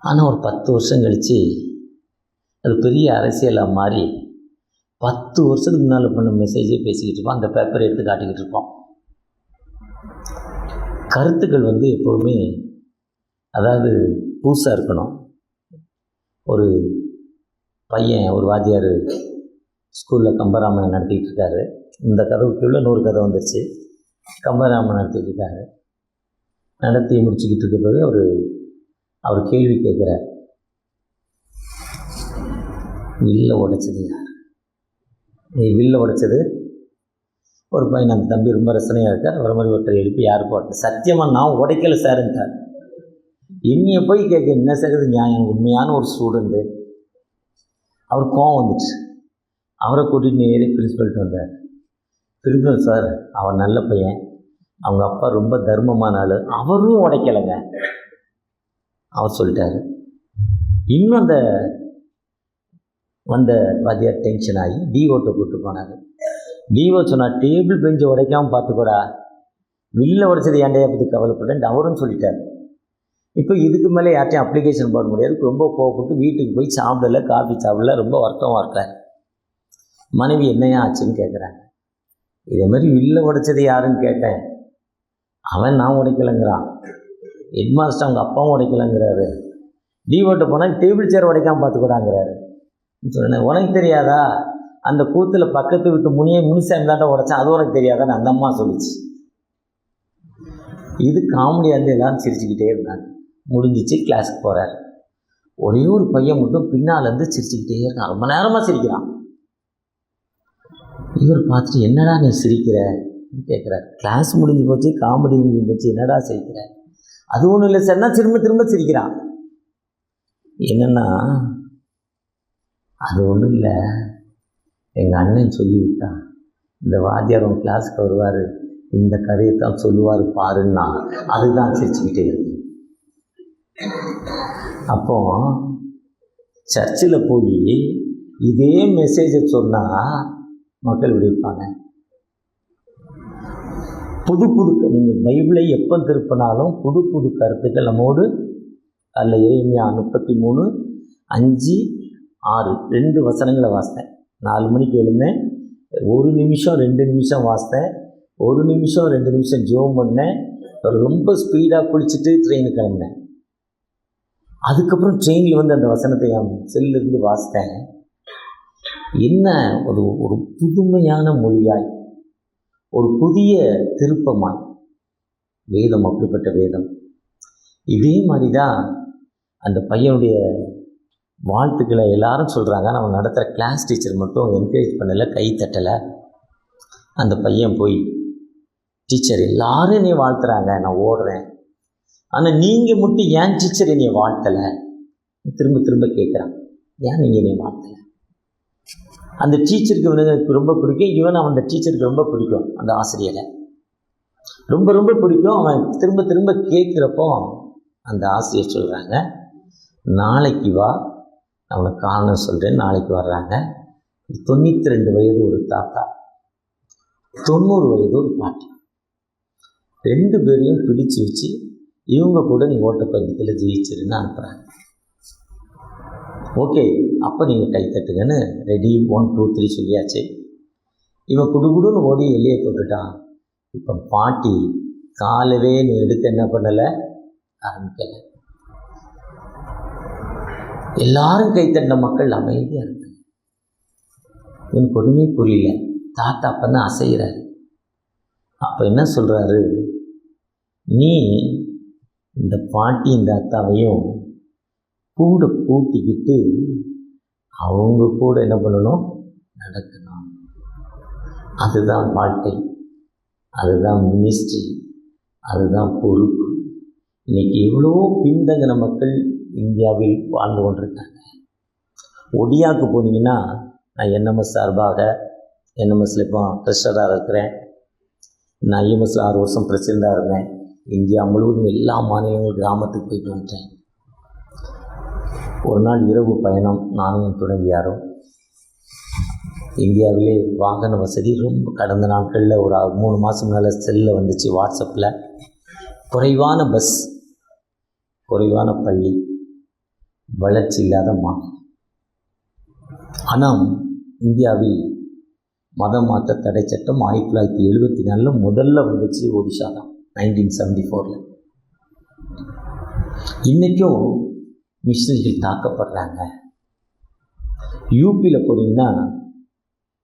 ஆனால் ஒரு 10 வருஷம் கழித்து அது பெரிய அரசியலாக மாறி 10 வருஷத்துக்கு முன்னால் பண்ண மெசேஜே பேசிக்கிட்டு இருப்போம். அந்த பேப்பரை எடுத்து காட்டிக்கிட்டு இருப்போம். கருத்துக்கள் எப்போவுமே அதாவது புதுசாக இருக்கணும். ஒரு பையன், ஒரு வாத்தியார் ஸ்கூலில் கம்பராமாயணம் நடத்திக்கிட்டு இருக்காரு. இந்த கதைக்குள்ளே 100 கதை வந்துருச்சு. கம்பராமாயணம் நடத்திட்டு இருக்காரு. நடத்தி முடிச்சுக்கிட்டு இருக்க போது அவர் கேள்வி கேட்குறார், வில்ல உடைச்சது யார்? வில்ல உடைச்சது ஒரு பையன். அந்த தம்பி ரொம்ப ரசனையாக இருக்கார். வர மாதிரி ஒருத்தர் எழுப்பி யார் போட்டேன்? சத்தியமாக நான் உடைக்கலை சார்ன்ட்டார். என்னைய போய் கேட்க என்ன செய்கிறது நியாயம்? உண்மையான ஒரு ஸ்டூடெண்ட்டு. அவர் கோவம் வந்துச்சு. அவரை கூட்டிகிட்டு நேரே பிரின்சிபல்ட்டு வந்தார். பிரின்சிபல் சார், அவன் நல்ல பையன், அவங்க அப்பா ரொம்ப தர்மமான ஆள், அவரும் உடைக்கலைங்க. அவர் சொல்லிட்டார். இன்னும் அந்த வந்த வாத்தியார் டென்ஷன் ஆகி டிஓட்ட கூப்பிட்டு போனார். டிஓ சொன்னார், டேபிள் பெஞ்சை உடைக்காமல் பார்த்துக்கூடா, வில்ல உடைச்சது ஏண்டையா பற்றி கவலைப்பட்டேன் அவரும் சொல்லிட்டார். இப்போ இதுக்கு மேலே யார்ட்டையும் அப்ளிகேஷன் போட முடியாது. ரொம்ப கோவப்பட்டு வீட்டுக்கு போய் சாப்பிடல, காஃபி சாப்பிடல, ரொம்ப வருத்தமாக இருக்கார். மனைவி என்னையா ஆச்சுன்னு கேட்குறாங்க. இதே மாதிரி வில்ல உடைச்சது யாருன்னு கேட்டேன். அவன் நான் உடைக்கலைங்கிறான். ஹெட்மாஸ்டர் அவங்க அப்பாவும் உடைக்கலைங்கிறாரு. டிஓட்ட போனால் டேபிள் சேர் உடைக்காமல் பார்த்துக்கூடாங்கிறாரு. சொன்னேன், உனக்கு தெரியாதா? அந்த கூத்தில் பக்கத்து விட்டு முனிசாமி தாண்ட உடைச்சேன், அது உனக்கு தெரியாதான்னு அந்த அம்மா சொல்லிச்சு. இது காமெடியாக இருந்து எல்லோரும் சிரிச்சுக்கிட்டே இருந்தாங்க. முடிஞ்சிச்சு. கிளாஸுக்கு போகிறார். ஒரே ஒரு பையன் மட்டும் பின்னாலேருந்து சிரிச்சுக்கிட்டே இருக்கான். ரொம்ப நேரமாக சிரிக்கிறான். இவர் பார்த்துட்டு, என்னடா நீ சிரிக்கிற கேட்குறார். கிளாஸ் முடிஞ்சு போச்சு, காமெடி முடிஞ்சு போச்சு, என்னடா சிரிக்கிற? அது ஒன்றும் இல்லை சார்னா திரும்ப திரும்ப சிரிக்கிறான். என்னென்னா, அது ஒன்றும் இல்லை, எங்கள் அண்ணன் சொல்லிவிட்டான், இந்த வாத்தியார் உன் கிளாஸுக்கு வருவார், இந்த கதையை தான் சொல்லுவார் பாருன்னா, அதுதான் சிரிச்சுக்கிட்டே இருக்கு. அப்போ சர்ச்சில் போய் இதே மெசேஜை சொன்னால் மக்கள் விடுவிப்பாங்க. புது நீங்கள் பைபிளை எப்போ திருப்பினாலும் புது கருத்துக்கள் நம்மோடு. அதில் எரேமியா 33:5-6 2 வசனங்களை வாசித்தேன். 4 மணிக்கு எழுந்தேன். 1 நிமிஷம் 2 நிமிஷம் வாசித்தேன். 1 நிமிஷம் 2 நிமிஷம் ஜெபம் பண்ணேன். ரொம்ப ஸ்பீடாக குளிச்சுட்டு ட்ரெயினுக்கு கிளம்பினேன். அதுக்கப்புறம் ட்ரெயினில் அந்த வசனத்தை என் செல்லிருந்து வாசித்தேன். என்ன ஒரு புதுமையான மொழியாய், ஒரு புதிய திருப்பமாய் வேதம், அப்படிப்பட்ட வேதம். இதே மாதிரி தான் அந்த பையனுடைய வாழ்த்துக்களை எல்லாரும் சொல்கிறாங்க. நம்ம நடத்துகிற கிளாஸ் டீச்சர் மட்டும் என்கரேஜ் பண்ணலை, கை தட்டலை. அந்த பையன் போய், டீச்சர் எல்லாரும் என்னை வாழ்த்துறாங்க, நான் ஓடுறேன், ஆனால் நீங்கள் மட்டும் ஏன் டீச்சர் என்னை வாழ்த்தலை? திரும்ப திரும்ப கேட்குறான், ஏன் நீங்கள் என்னை வாழ்த்தலை? அந்த டீச்சருக்கு எனக்கு ரொம்ப பிடிக்கும். அந்த டீச்சருக்கு ரொம்ப பிடிக்கும், அந்த ஆசிரியரை ரொம்ப ரொம்ப பிடிக்கும். அவன் திரும்ப திரும்ப கேட்குறப்போ அந்த ஆசிரியர் சொல்கிறாங்க, நாளைக்கு வா, நான் உனக்கு காரணம் சொல்கிறேன். நாளைக்கு வர்றாங்க. 92 வயது ஒரு தாத்தா, 90 வயது ஒரு பாட்டி. 2 பேரையும் பிடிச்சு வச்சு இவங்க கூட நீ ஓட்டப்பந்தயத்தில் ஜெயிச்சிருன்னு அனுப்புகிறாங்க. ஓகே, அப்போ நீங்கள் கை தட்டுங்கன்னு ரெடி 1 2 3 சொல்லியாச்சு. இவன் குடுகுடுன்னு ஓடி எல்லையை தொட்டுட்டான். இப்போ பாட்டி காலவே நீ எடுத்து என்ன பண்ணலை, ஆரம்பிக்கலை. எல்லாரும் கைத்தட்டின மக்கள் அமைதியாக இருக்காங்க. எனக்கு ஒன்றுமே புரியல. தாத்தா அப்போ தான் அசைகிறாரு. அப்போ என்ன சொல்கிறாரு, நீ இந்த பாட்டி இந்த அத்தாவையும் கூட கூட்டிக்கிட்டு அவங்க கூட என்ன பண்ணணும், நடக்கணும். அதுதான் வாழ்க்கை, அதுதான் மினிஸ்ட்ரி, அதுதான் பொறுப்பு. இன்னைக்கு எவ்வளோ பின்தங்கின மக்கள் இந்தியாவில் வாழ்ந்து கொண்டிருக்காங்க. ஒடியாவுக்கு போனீங்கன்னா, நான் என்எம்எஸ் சார்பாக என்எம்எஸ்ல இப்போ ட்ரெஷராக இருக்கிறேன். நான் ஐஎம்எஸ்ல 6 வருஷம் பிரசிடண்டாக இருந்தேன். இந்தியா முழுவதும் எல்லா மாநிலங்களும் கிராமத்துக்கு போயிட்டு வந்துட்டேன். ஒரு நாள் இரவு பயணம், நானும் என் துணைவியாரும். இந்தியாவிலே வாகன வசதி ரொம்ப கடந்த நாட்களில் ஒரு 3 மாதம் மேலே செல்லில் வந்துச்சு, வாட்ஸ்அப்பில். குறைவான பஸ், குறைவான பள்ளி, வளர்ச்சி இல்லாத மாநிலம். ஆனால் இந்தியாவில் மத மாற்ற தடை சட்டம் 1974 முதல்ல வந்துச்சு. ஒடிஷா தான் 1974. இன்றைக்கும் மிஷினரிகள் தாக்கப்படுறாங்க. யூபியில் போனீங்கன்னா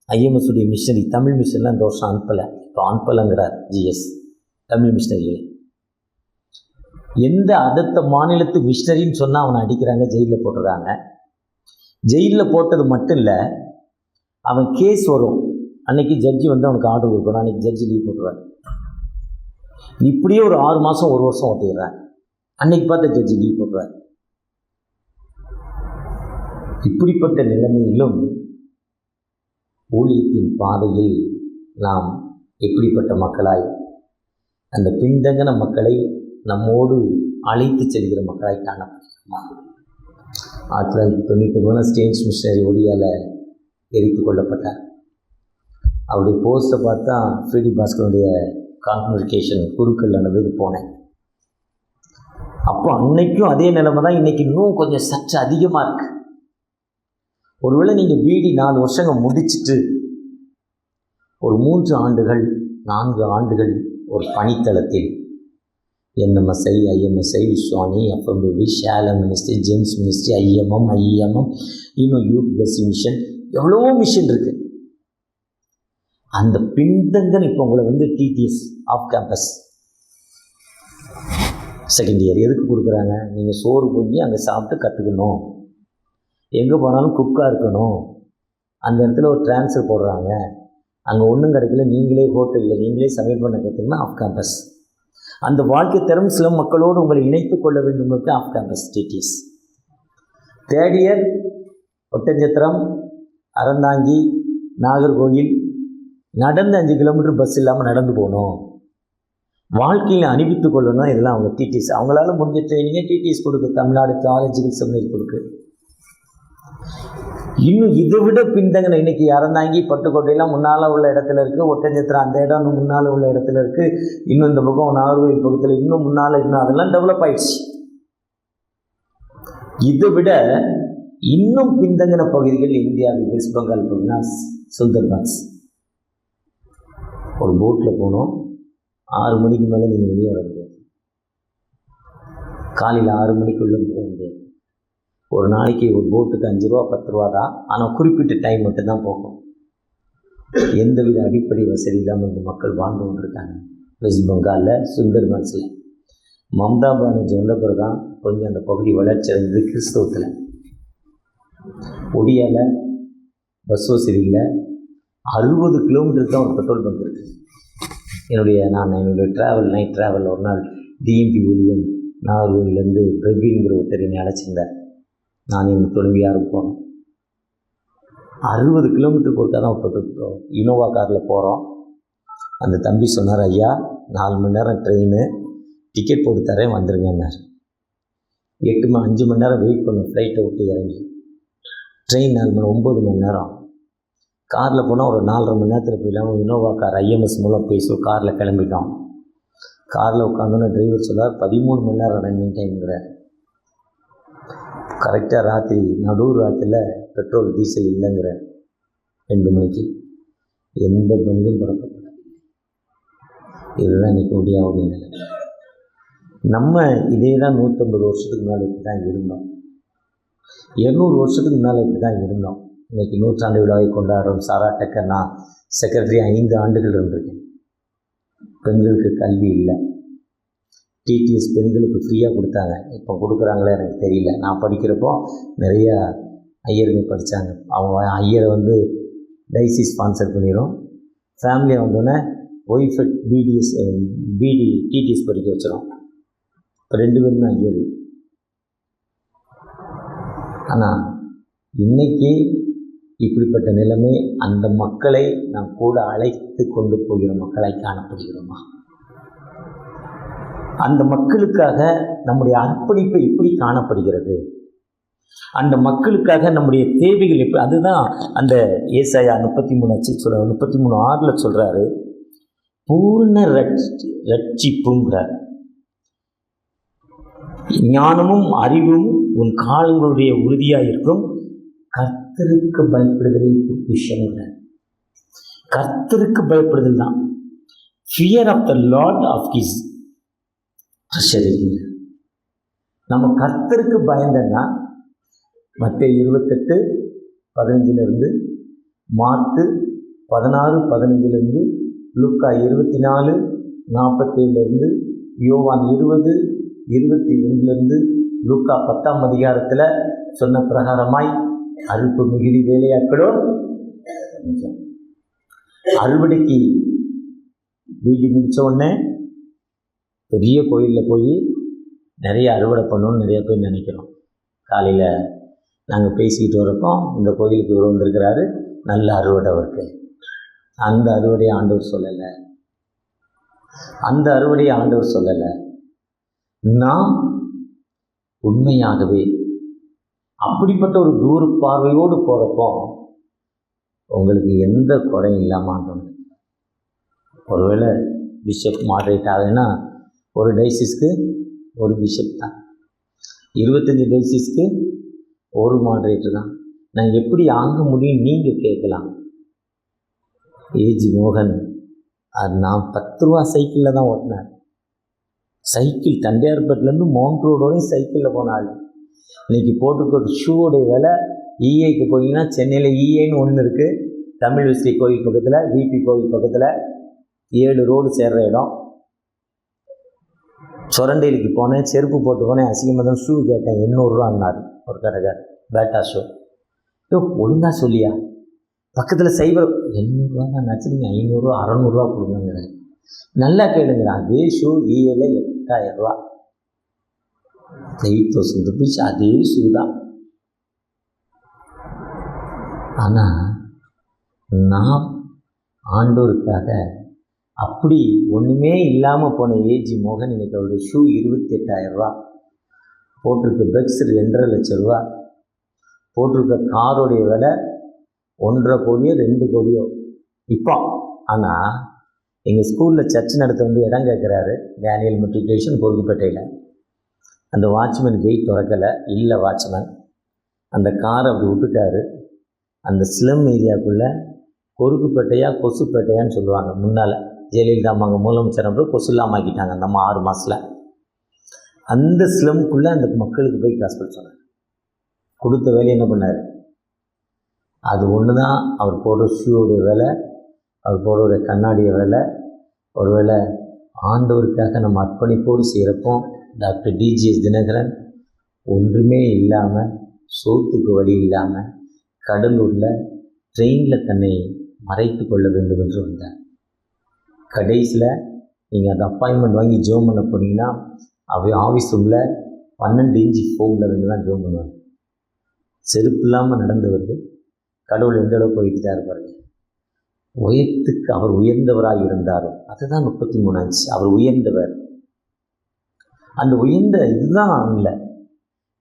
ஐஎம்எஸ்ஸுடைய மிஷினரி, தமிழ் மிஷினரிலாம் இந்த வருஷம் அனுப்பலை. இப்போ அனுப்பலைங்கிறார் ஜிஎஸ். தமிழ் மிஷினரிகளை எந்த அடுத்த மாநிலத்து மிஷினரின்னு சொன்னால் அவனை அடிக்கிறாங்க, ஜெயிலில் போட்டுறாங்க. ஜெயிலில் போட்டது மட்டும் இல்லை, அவன் கேஸ் வரும் அன்னைக்கு ஜட்ஜி வந்து அவனுக்கு ஆர்டர் கொடுக்கணும், அன்றைக்கி ஜட்ஜி லீவ் போட்டுருவார். இப்படியே ஒரு 6 மாதம் 1 வருஷம் ஓட்டிடுறாங்க. அன்னைக்கு பார்த்த ஜட்ஜி லீவ் போட்டுருவார். இப்படிப்பட்ட நிலைமையிலும் ஊழியத்தின் பாதையில் நாம் எப்படிப்பட்ட மக்களாய், அந்த பின்தங்கின மக்களை நம்மோடு அழைத்து செல்கிற மக்களாய் காணப்படுகிறோமா? 1999 ஸ்டேஞ்ச் மிஷனரி ஒடியால் எரித்து கொல்லப்பட்டார். அவருடைய போஸ்ட்டை பார்த்தா ஃப்ரீடி பாஸ்கருடைய கான்வெகேஷன் குருக்கள் நடந்தது போனேன். அப்போ அன்னைக்கும் அதே நிலைமை தான், இன்றைக்கி இன்னும் கொஞ்சம் சற்று அதிகமாக இருக்குது. ஒருவேளை நீங்கள் பிடி 4 வருஷங்கள் முடிச்சுட்டு ஒரு 3 ஆண்டுகள் 4 ஆண்டுகள் ஒரு பணித்தளத்தில் என்எம்எஸ்ஐ, ஐஎம்எஸ்ஐ, விஸ்வானி, FMPV, Shalom ministry, Gems ministry, IMM, இன்னும் யூத் பிளஸிங் மிஷன், எவ்வளோ மிஷன் இருக்குது. அந்த பின்தங்கன் இப்போ உங்களை வந்து DTS off campus second year எதுக்கு கொடுக்குறாங்க? நீங்கள் சோறு பொங்கி அங்கே சாப்பிட்டு கற்றுக்கணும், எங்கே போனாலும் குக்காக இருக்கணும். அந்த இடத்துல ஒரு ட்ரான்ஸ்ஃபர் போடுறாங்க, அங்கே ஒன்றும் கிடைக்கல, நீங்களே ஹோட்டலில் நீங்களே சமையல் பண்ண கற்றுக்கணும். ஆஃப் கேம்பஸ் அந்த வாழ்க்கை தரும் சில மக்களோடு உங்களை இணைத்து கொள்ள வேண்டும். Off campus TDS. Third year Oddanchatram, Aranthangi, Nagercoil நடந்து 5 கிலோமீட்டர் பஸ் இல்லாமல் நடந்து போகணும், வாழ்க்கையில் அணிவித்து கொள்ளணும். இதெல்லாம் அவங்க டிடிஎஸ், அவங்களால முடிஞ்ச ட்ரைனிங்கை டிடிஎஸ் கொடுக்கு, தமிழ்நாடு காலேஜுகள் செமினரி கொடுக்கு. இன்னும் இதை விட பின்தங்கின இன்னைக்கு அறந்தாங்கி, பட்டுக்கோட்டையெல்லாம் முன்னால் உள்ள இடத்துல இருக்குது, ஒட்டஞ்சத்திரம் அந்த இடம் இன்னும் முன்னால் உள்ள இடத்துல இருக்குது, இன்னும் இந்த பக்கம் நாகர்கோவில் பக்கத்தில் இன்னும் முன்னால், இன்னும் அதெல்லாம் டெவலப் ஆயிடுச்சு. இதை விட இன்னும் பின்தங்கின பகுதிகள் இந்தியாவில் வெஸ்ட் பெங்கால் பகுதினா சுந்தர்பான்ஸ். ஒரு போட்டில் போனோம், 6 மணிக்கு மேலே நீங்கள் வெளியே வர முடியாது, காலையில் 6 மணிக்குள்ளே போக முடியாது. ஒரு நாளைக்கு ஒரு போட்டுக்கு 5 ரூபா 10 ரூபா தான், ஆனால் குறிப்பிட்ட டைம் மட்டும்தான் போகும். எந்தவித அடிப்படை வசதி இல்லாமல் இந்த மக்கள் வாழ்ந்து கொண்டிருக்காங்க வெஸ்ட் பெங்காலில், சுந்தர்பான்ஸில். மம்தா பானர்ஜி வந்த பிறகு தான் கொஞ்சம் அந்த பகுதி வளர்ச்சி அடைந்தது கிறிஸ்தவத்தில். ஒடியாவில் பஸ் வசதி இல்லை, 60 கிலோமீட்டருக்கு தான் ஒரு பெட்ரோல் பங்க் இருக்குது. என்னுடைய ட்ராவல், நைட் ட்ராவல், ஒரு நாள் டிஎம்பி ஊழியம் நாகர்கோவிலேருந்து பிரபீங்கிற ஒருத்தர் என்னை அழைச்சிருந்தார். நான் எங்கள் துணைவியாரும் போனோம். 60 கிலோமீட்டருக்கு ஒருக்கா தான் பெட்ரோல். இனோவா காரில் போகிறோம். அந்த தம்பி சொன்னார், ஐயா 4 மணி நேரம் ட்ரெயின், டிக்கெட் போட்டு தரேன் வந்துருங்கன்னார். 5 மணி நேரம் வெயிட் பண்ணோம் ஃப்ளைட்டை விட்டு இறங்கி. ட்ரெயின் 9 மணி நேரம். காரில் போனால் ஒரு 4.5 மணி நேரத்தில் போயிடலாம். இனோவா கார் ஐஎம்எஸ் மூலம் பேசி காரில் கிளம்பிட்டோம். காரில் உட்காந்தோன்னே டிரைவர் சொல்லார் 13 மணி நேரம் ரன்னிங் டைம்ங்கிறார். கரெக்டாக ராத்திரி ராத்திரியில் பெட்ரோல் டீசல் இல்லைங்கிற 2 மணிக்கு எந்த பங்கும் புறக்கப்படாது. இதுதான் இன்றைக்கி ஒடியாவுடைய நிலை. நம்ம இதே தான் 150 வருஷத்துக்கு முன்னாடி இப்படி தான் இருந்தோம். 200 வருஷத்துக்கு முன்னால் இப்படி தான் இருந்தோம். இன்றைக்கி 100ஆண்டு விழாவை கொண்டாடுறோம். சாரா டக்கர், நான் செக்ரட்டரி 5 ஆண்டுகள் இருந்திருக்கேன். பெண்களுக்கு கல்வி இல்லை. டிடிஎஸ் பெண்களுக்கு ஃப்ரீயாக கொடுத்தாங்க. இப்போ கொடுக்குறாங்களே எனக்கு தெரியல. நான் படிக்கிறப்போ நிறைய ஐயருங்க படித்தாங்க. அவங்க ஐயரை வந்து டைசி ஸ்பான்சர் பண்ணிடும். ஃபேமிலியை வந்தோடனே ஒய்ஃபை பிடி டிடிஎஸ் படிக்க வச்சிடும். இப்போ 2 பேரும் தான் ஐயர். ஆனால் இன்றைக்கி இப்படிப்பட்ட நிலைமை அந்த மக்களை நாம் கூட அழைத்து கொண்டு போகிற மக்களை காணப்படுகிறோமா? அந்த மக்களுக்காக நம்முடைய அர்ப்பணிப்பு எப்படி காணப்படுகிறது? அந்த மக்களுக்காக நம்முடைய தேவைகள் எப்படி? அதுதான் அந்த ஏசாயா 33:6 சொல்கிறாரு, பூர்ண ரட்சிப்புங்கிறார். ஞானமும் அறிவும் உன் காலங்களுடைய உறுதியாக இருக்கும், கர்த்தருக்கு பயப்படுதலை பொக்கிஷங்கிறார். கர்த்தருக்கு பயப்படுதல் தான் fear of the Lord of his treasury. நம்ம கர்த்தருக்கு பயந்தன்னா மத்தேயு 28:15 மார்க்கு 16:15 லூக்கா 24:47 யோவான் 20:21 லூக்கா 10ஆம் அதிகாரத்தில் சொன்ன பிரகாரமாய் அறுப்பு மிகுதி வேலையாட்களோ கொஞ்சம். அறுவடைக்கு வீடு முடித்த உடனே பெரிய கோயிலில் போய் நிறைய அறுவடை பண்ணணும்னு நிறைய பேர் நினைக்கிறோம். காலையில் நாங்கள் பேசிக்கிட்டு வரப்போ இந்த கோயிலுக்கு இவர் வந்திருக்கிறாரு, நல்ல அறுவடை அவருக்கு. அந்த அறுவடையை ஆண்டவர் சொல்லலை. அந்த அறுவடையை ஆண்டவர் சொல்லலை. நாம் உண்மையாகவே அப்படிப்பட்ட ஒரு தூர பார்வையோடு போகிறப்போ உங்களுக்கு எந்த குறையும் இல்லாமல் ஆண்டவர். ஒருவேளை பிஷப் மாடரேட் ஆகுதுன்னா ஒரு டைசிஸ்க்கு ஒரு பிஷப் தான், 25 டைசிஸ்க்கு ஒரு மாடரேட்டர் தான். நான் எப்படி ஆக முடியும் நீங்கள் கேட்கலாம். ஏஜி மோகன் அது நான் 10 ரூபா சைக்கிளில் தான் ஓட்டினார். சைக்கிள் தண்டையார்பேட்டிலேருந்து மவுண்ட் ரோடு வரையும் சைக்கிளில் போனாள். இன்றைக்கி போட்டுக்கொண்டு ஷூவோடைய விலை இஏக்கு போனீங்கன்னா சென்னையில் இஏன்னு ஒன்று இருக்குது, தமிழ் விஸ்ரீ கோயில் பக்கத்தில், விபி கோயில் பக்கத்தில் 7 ரோடு சேர்கிற இடம். சுரண்டையிலுக்கு போனேன், செருப்பு போட்டு போனேன், அசிங்கமாக தான் ஷூ கேட்டேன், 800 ரூபான்னாரு ஒரு கடைக்கார். பேட்டா ஷூ ஒழுங்காக சொல்லியா, பக்கத்தில் சைபர் 800 தான் நினச்சிங்க, 500 600 கொடுங்கங்கிறார். நல்லா கேளுங்கிறேன். அதே ஷூ இஏல 8000 ரூபா, 8000 ருபீஸ் அதே ஷூ தான். ஆனால் நாம் ஆண்டோருக்காக அப்படி ஒன்றுமே இல்லாமல் போன ஏஜி மோகன் இன்றைக்கி அவருடைய ஷூ 28,000 ரூபா, போட்டிருக்க பெக்ஸ் 2.5 லட்சம் ரூபா, போட்டிருக்க காரோடைய விலை 1.5 கோடியோ 2 கோடியோ இப்போ. ஆனால் எங்கள் ஸ்கூலில் சர்ச் நடத்த வந்து இடம் கேட்குறாரு, டேனியல் மெட்ரிகுலேஷன் பொறுப்புப்பேட்டையில். அந்த வாட்ச்மேன் கேட் திறக்கலை, இல்லை வாட்ச்மேன் அந்த காரை அப்படி விட்டுட்டாரு. அந்த ஸ்லம் ஏரியாவுக்குள்ளே பொறுப்புப்பேட்டையா கொசுப்பேட்டையான்னு சொல்லுவாங்க. முன்னால் ஜெயலலிதா அம்மாங்க முதலமைச்சர் அப்புறம் கொசு இல்லாமல் ஆக்கிட்டாங்க அந்த 6 மாதத்தில். அந்த ஸ்லம்குள்ளே அந்த மக்களுக்கு போய் காசு சொன்னார். கொடுத்த வேலை என்ன பண்ணார்? அது ஒன்று தான். அவர் போடுற ஷூவோடைய விலை, அவர் போடுற கண்ணாடிய விலை. ஒருவேளை ஆண்டவருக்காக நம்ம அர்ப்பணிப்போடு செய்கிறப்போ டாக்டர் டிஜிஎஸ் தினகரன் ஒன்றுமே இல்லாமல், சோத்துக்கு வழி இல்லாமல் கடலூரில் ட்ரெயினில் தன்னை மறைத்து கொள்ள வேண்டும் என்று வந்தார். கடைசியில் நீங்கள் அந்த அப்பாயின்மெண்ட் வாங்கி ஜோம் பண்ண போனீங்கன்னா அவர் ஆஃபீஸ் ரூமில் 12 இன்ச்சு ஃபோனில் இருந்து தான் ஜோம் பண்ணுவாங்க. செருப்பு இல்லாமல் நடந்தவர்கள் கடவுள் எந்த அளவுக்கு போய்கிட்டா இருப்பாருங்க. உயரத்துக்கு அவர் உயர்ந்தவராக இருந்தாரோ அதுதான் 33 ஆச்சு. அவர் உயர்ந்தவர். அந்த உயர்ந்த இதுதான் இல்லை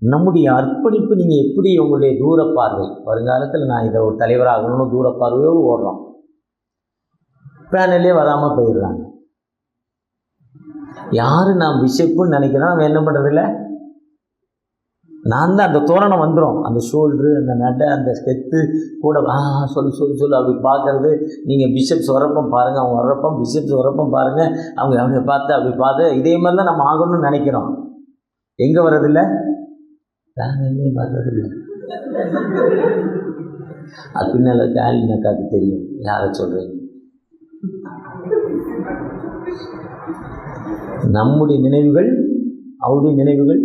நம்முடைய அர்ப்பணிப்பு. நீங்கள் எப்படி உங்களுடைய தூர பார்வை, வருங்காலத்தில் நான் இதை ஒரு தலைவராகணும்னு தூர பார்வையோடு ஓடுறோம், பேனலே வராமல் போயிடுறாங்க. யார் நான் பிஷப்புன்னு நினைக்கிறேன், அவன் என்ன பண்ணுறதில்ல, நான் தான் அந்த தோரணம் வந்துடும், அந்த ஷோல்ட்ரு, அந்த நடை, அந்த ஸ்கெத்து கூட சொல்லு அப்படி பார்க்குறது. நீங்கள் பிஷப்ஸ் வரப்போ பாருங்கள், அவங்க வர்றப்போ பிஷப்ஸ் வரப்போ பாருங்கள், அவங்க பார்த்து அப்படி பார்த்து இதே மாதிரி தான் நம்ம ஆகணும்னு நினைக்கிறோம். எங்கே வர்றதில்லை, பேனலே வர்றதில்லை. அது பின்னால் ஆலின் அக்காவுக்கு தெரியும் யாரை சொல்கிறீங்க. நம்முடைய நினைவுகள் அவருடைய நினைவுகள்.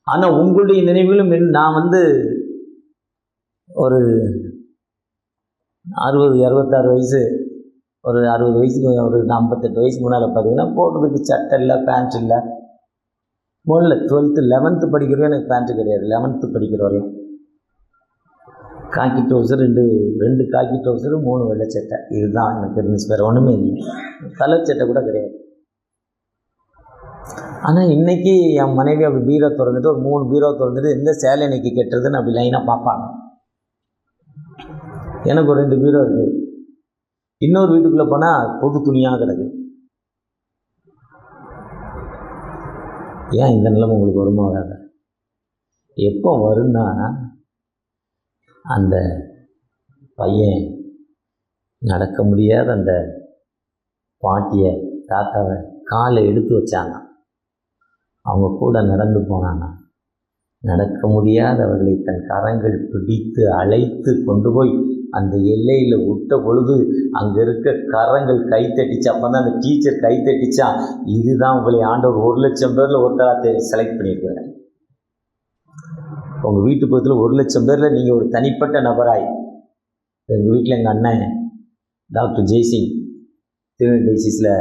ஆனால் உங்களுடைய நினைவுகளும் நான் ஒரு 66 வயசு, ஒரு 60 வயசுக்கு, ஒரு 58 வயசுக்கு முன்னால் பார்த்தீங்கன்னா போடுறதுக்கு சட்டை இல்லை, பேண்ட் இல்லை. முதல்ல 12th 11th படிக்கிறவங்க எனக்கு பேண்ட்டு கிடையாது. 11th படிக்கிற வரையும் காக்கி ட்ரௌசர், ரெண்டு காக்கி ட்ரௌசரு, 3 வெள்ளை சட்டை, இதுதான் எனக்கு இருந்துச்சு. வேறு ஒன்றுமே இல்லை. கலர் சட்டை கூட கிடையாது. ஆனால் இன்றைக்கி என் மனைவி அப்படி பீரோ திறந்துட்டு, ஒரு 3 பீரோ திறந்துட்டு எந்த சேலை இன்னைக்கு கட்டுறதுன்னு அப்படி லைனாக பார்ப்பாங்க. எனக்கு ஒரு 2 பீரோ இருக்குது. இன்னொரு வீட்டுக்குள்ளே போனால் பொது துணியாக கிடக்கு. ஏன் இந்த நிலைமை உங்களுக்கு வருமா வராத? எப்போ வரும்னா, அந்த பையன் நடக்க முடியாத அந்த பாட்டியை, தாத்தாவை காலை எடுத்து வச்சாங்க. அவங்க கூட நடந்து போனாங்க. நடக்க முடியாதவர்களை தன் கரங்கள் பிடித்து அழைத்து கொண்டு போய் அந்த எல்லையில் விட்ட பொழுது அங்கே இருக்க கரங்கள் கைத்தட்டிச்சு. அப்போ தான் அந்த டீச்சர் கைத்தட்டிச்சா, இதுதான் உங்களை ஆண்டவர் 1,00,000 பேரில் ஒருத்தராக செலக்ட் பண்ணியிருக்கிறார். உங்கள் வீட்டு பக்கத்தில் 1,00,000 பேரில் நீங்கள் ஒரு தனிப்பட்ட நபராய். எங்கள் வீட்டில் எங்கள் அண்ணன் டாக்டர் ஜெய்சிங் திருநெல்வேலியில்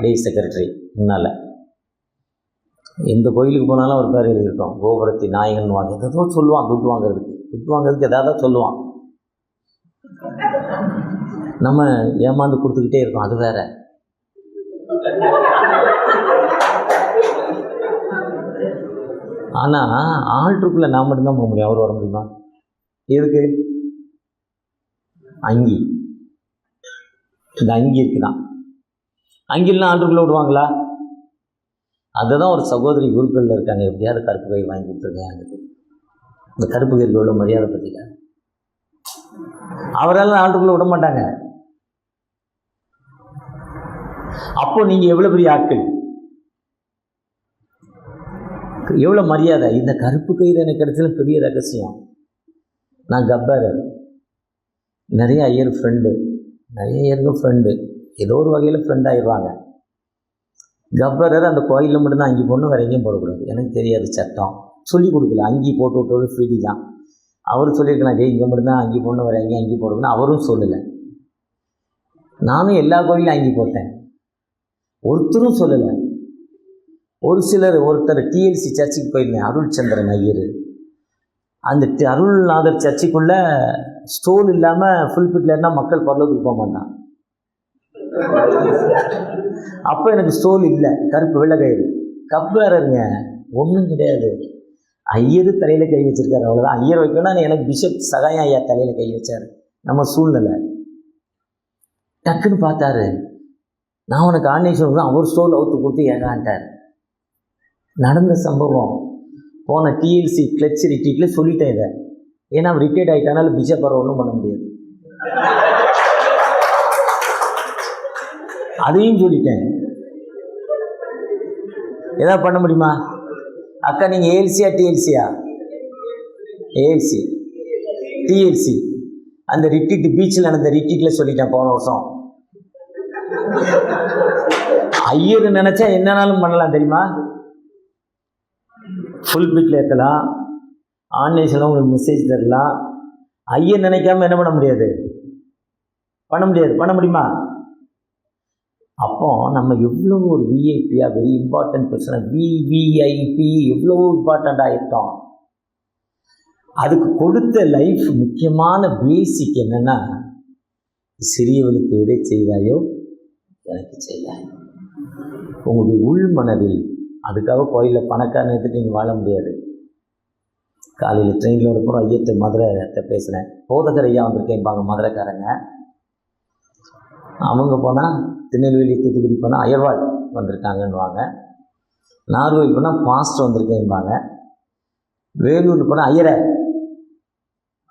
டே செக்ரட்டரி. முன்னால் எந்த கோயிலுக்கு போனாலும் ஒரு பேர் எழுதியிருக்கோம், கோபுரத்தி நாயகன் வாங்க. ஏதோ சொல்லுவான், துட்டு வாங்குறதுக்கு எதாவது சொல்லுவான். நம்ம ஏமாந்து கொடுத்துக்கிட்டே இருக்கோம், அது வேற. ஆனால் ஆல்ட்ருக்குள்ளே நான் மட்டும்தான் போக முடியும், அவர் வர முடியுமா? எதுக்கு? அங்கி, இந்த அங்கி இருக்குதான். அங்கிலாம் ஆல்ட்ருக்குள்ளே விடுவாங்களா? அதுதான் ஒரு சகோதரி குருக்களில் இருக்காங்க, எப்படியாவது கருப்பு கை வாங்கி கொடுத்துருக்கேன். இந்த கருப்பு கைக்கு எவ்வளோ மரியாதை பற்றிக்க. அவரெல்லாம் ஆல்ட்ருக்குள்ளே விட மாட்டாங்க. அப்போ நீங்கள் எவ்வளோ பெரிய ஆட்கள், எவ்வளோ மரியாதை. இந்த கருப்பு கயிறு எனக்கு கிடைச்சது பெரிய ரகசியம். நான் கப்பரர், நிறைய ஐயர் ஃப்ரெண்டு, ஏதோ ஒரு வகையில் ஃப்ரெண்ட் ஆயிடுவாங்க. கப்பரர் அந்த கோயிலில் மட்டும்தான் அங்கி போடணும், வேறு எங்கேயும் போடக்கூடாது. எனக்கு தெரியாது, சட்டம் சொல்லிக் கொடுக்கல. அங்கி போட்டு விட்டோடு ஃப்ரீ தான். அவர் சொல்லியிருக்கலாம், இங்கே மட்டும்தான் அங்கி போடணும், வேறு எங்கேயும் அங்கி போடணும்னு அவரும் சொல்லலை. நானும் எல்லா கோயிலும் அங்கி போட்டேன், ஒருத்தரும் சொல்லலை. ஒருத்தர் டிஎல்சி சர்ச்சுக்கு போயிருந்தேன், அருள்சந்திரன் ஐயர். அந்த அருள்நாதர் சர்ச்சுக்குள்ளே ஸ்டோல் இல்லாமல் ஃபுல் பிட்டில் இருந்தால் மக்கள் பரலோகத்துக்கு போக மாட்டான். அப்போ எனக்கு ஸ்டோல் இல்லை, கருப்பு வெள்ளை கயிறு. கப்பேறங்க ஒன்றும் கிடையாது. ஐயர் தலையில் கை வச்சிருக்காரு, அவ்வளோதான். ஐயர் வைக்கணும்னா எனக்கு பிஷப் சகாயம் ஐயா தலையில் கை வச்சார். நம்ம சூழ்நிலை டக்குன்னு பார்த்தாரு, நான் உனக்கு ஆர்டினேஷன், அவர் ஸ்டோல் அவுத்து கொடுத்து ஏகான்ட்டார். நடந்த சம்பவம். போன டிஎல்சி கிளச் ரிட்ரீட்டில் சொல்லிட்டேன் இதை. ஏன்னா அவர் ரிட்டையர்ட் ஆகிட்டனால பிஷப் வர ஒன்றும் பண்ண முடியாது, அதையும் சொல்லிட்டேன். எதாவது பண்ண முடியுமா? அக்கா நீங்கள் ஏஎல்சியா டிஎல்சியா? ALC DLC. அந்த ரிட்ரீட் பீச்சில் நடந்த ரிட்ரீட்டில் சொல்லிட்டேன் போன வருஷம். ஐயர் நினச்சா என்னன்னாலும் பண்ணலாம் தெரியுமா? ஃபுல் பிட்டில் ஏற்றலாம், ஆன்லைனில் உங்களுக்கு மெசேஜ் தரலாம். ஐயர் நினைக்காம என்ன பண்ண முடியாது? பண்ண முடியுமா? அப்போ நம்ம எவ்வளோ ஒரு விஐபியாக, வெரி இம்பார்ட்டன்ட் பர்சனாக, விவிஐபி எவ்வளோ இம்பார்ட்டண்ட் ஆகிட்டோம். அதுக்கு கொடுத்த லைஃப் முக்கியமான பேசிக் என்னென்னா, சிறியவனுக்கு எதை செய்தாயோ எனக்கு செய்தாய். உங்களுடைய உள் மனதில். அதுக்காக கோயிலில் பணக்காரன் எடுத்துட்டு நீங்கள் வாழ முடியாது. காலையில் ட்ரெயினில் இருக்கிறோம், ஐயத்தை மதுரைட்ட பேசுகிறேன், போதகர் ஐயா வந்திருக்கேன்பாங்க மதுரைக்காரங்க. அவங்க போனால் திருநெல்வேலி தூத்துக்குடி போனால் அயர்வாள் வந்திருக்காங்கன்னுவாங்க. நார்வேல் போனால் பாஸ்டர் வந்திருக்கேன்பாங்க. வேலூர் போனால் ஐயரை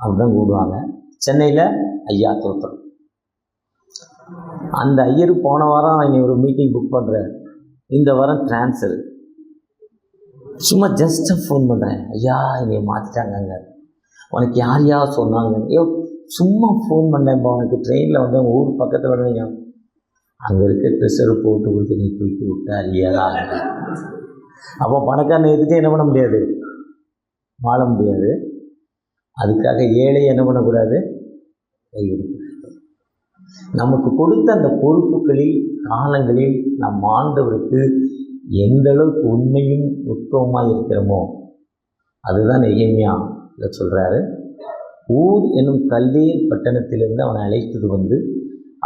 அப்படிதான் கூடுவாங்க. சென்னையில் ஐயா தோற்றம். அந்த ஐயர் போன வாரம் என்னை ஒரு மீட்டிங் புக் பண்ணுறார், இந்த வாரம் ட்ரான்ஸ்ஃபர். சும்மா ஜஸ்ட்டாக ஃபோன் பண்ணுறேன், ஐயா என்னை மாற்றிட்டாங்கங்க, உனக்கு யார் யார் சொன்னாங்க, ஐயோ சும்மா ஃபோன் பண்ணேன்ப்பா, உனக்கு ட்ரெயினில் வந்து உங்கள் ஊர் பக்கத்தில் வரீங்க, அங்கே இருக்க ப்ரெஷரை போட்டு கொடுத்து நீ தூக்கி விட்டா ஐயா. அப்போ பணக்காரனை எடுத்துகிட்டே என்ன பண்ண முடியாது, வாழ முடியாது. அதுக்காக ஏழை என்ன பண்ணக்கூடாது, கைவிடக்கூடாது. நமக்கு கொடுத்த அந்த பொறுப்புகளில் காலங்களில் நம் ஆண்டவருக்கு எந்த அளவுக்கு உண்மையும் உத்தமமாக இருக்கிறோமோ அதுதான் நெகேமியா இதை சொல்கிறாரு. ஊர் என்னும் கல்தேர் பட்டணத்திலிருந்து அவனை அழைத்தது வந்து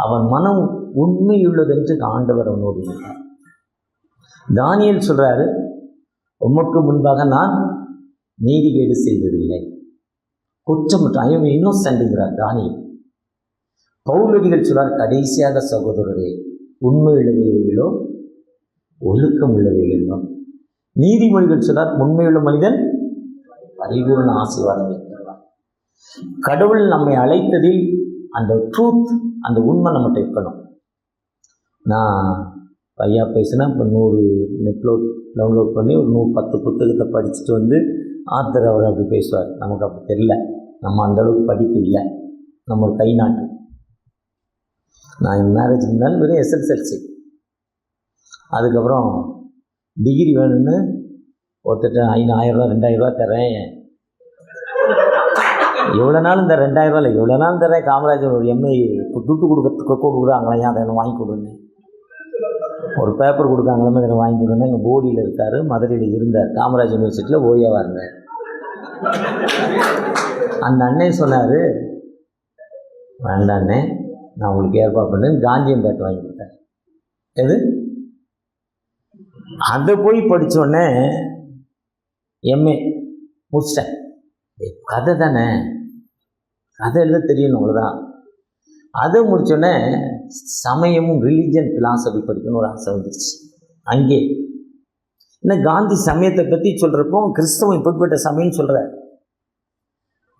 அவன் மனம் உண்மையுள்ளதென்று ஆண்டவர் அவனோடு இருந்தார். தானியேல் சொல்கிறாரு, உமக்கு முன்பாக நான் நீதிகேடு செய்ததில்லை, குற்றமற்ற ஐ எம் இன்னோசென்ட்ங்கிறார் தானியேல். பவுலடிகள் சொல்றார், கடைசியாக சகோதரரே உண்மையுள்ளவைகளோ ஒழுக்கம் உள்ளவைகளோ. நீதிமொழிகள் சொல்றார், உண்மையுள்ள மனிதன் பரிபூர்ண ஆசீர்வாதம் இருக்கிறார். கடவுள் நம்மை அழைத்ததில் அந்த ட்ரூத், அந்த உண்மை நம்மகிட்ட இருக்கணும். நான் ஐயா பேசினா இப்போ 100 நெட்லோட் டவுன்லோட் பண்ணி ஒரு 110 புத்தகத்தை படிச்சுட்டு வந்து ஆத்தர் அவர் அப்படி பேசுவார். நமக்கு அப்படி தெரியல, நம்ம அந்தளவுக்கு படிப்பு இல்லை, நம்ம ஒரு கை நாட்டு. நான் என் மேரேஜுக்கு முன்னால் வெறும் எஸ்எஸ்எல்சி, அதுக்கப்புறம் டிகிரி வேணும்னு ஒருத்தட்ட 1000 ரூபா 2000 ரூபா தரேன், எவ்வளோ நாள் இந்த 2000 ரூபா இல்லை எவ்வளோ நாள் தரேன், காமராஜர் ஒரு எம்ஏ துட்டு கொடுக்குறாங்களே அதை வாங்கி கொடுங்க, ஒரு பேப்பர் கொடுக்காங்களே அதை வாங்கி கொடுங்க. எங்கள் போடியில் இருக்கார், மதுரையில் இருந்தார், காமராஜ் யூனிவர்சிட்டியில் ஓய்வாக இருந்தார். அந்த அண்ணன் சொன்னார், வேண்டாண்ணே நான் உங்களுக்கு ஏற்பாடு பண்ணேன், காந்தியன் பேட் வாங்கி கொடுத்தார். எது அதை போய் படித்தோடனே எம்ஏ முடிச்சிட்டேன். கதை தானே, கதை எழுத தெரியணும் அவ்வளோதான். அதை முடித்தோடனே சமயமும் ரிலீஜன் பிலாசபி படிக்கணும்னு ஒரு ஆசை வந்துடுச்சு. அங்கே இன்னும் காந்தி சமயத்தை பற்றி சொல்கிறப்போ கிறிஸ்தவம் இப்படிப்பட்ட சமயம் சொல்கிற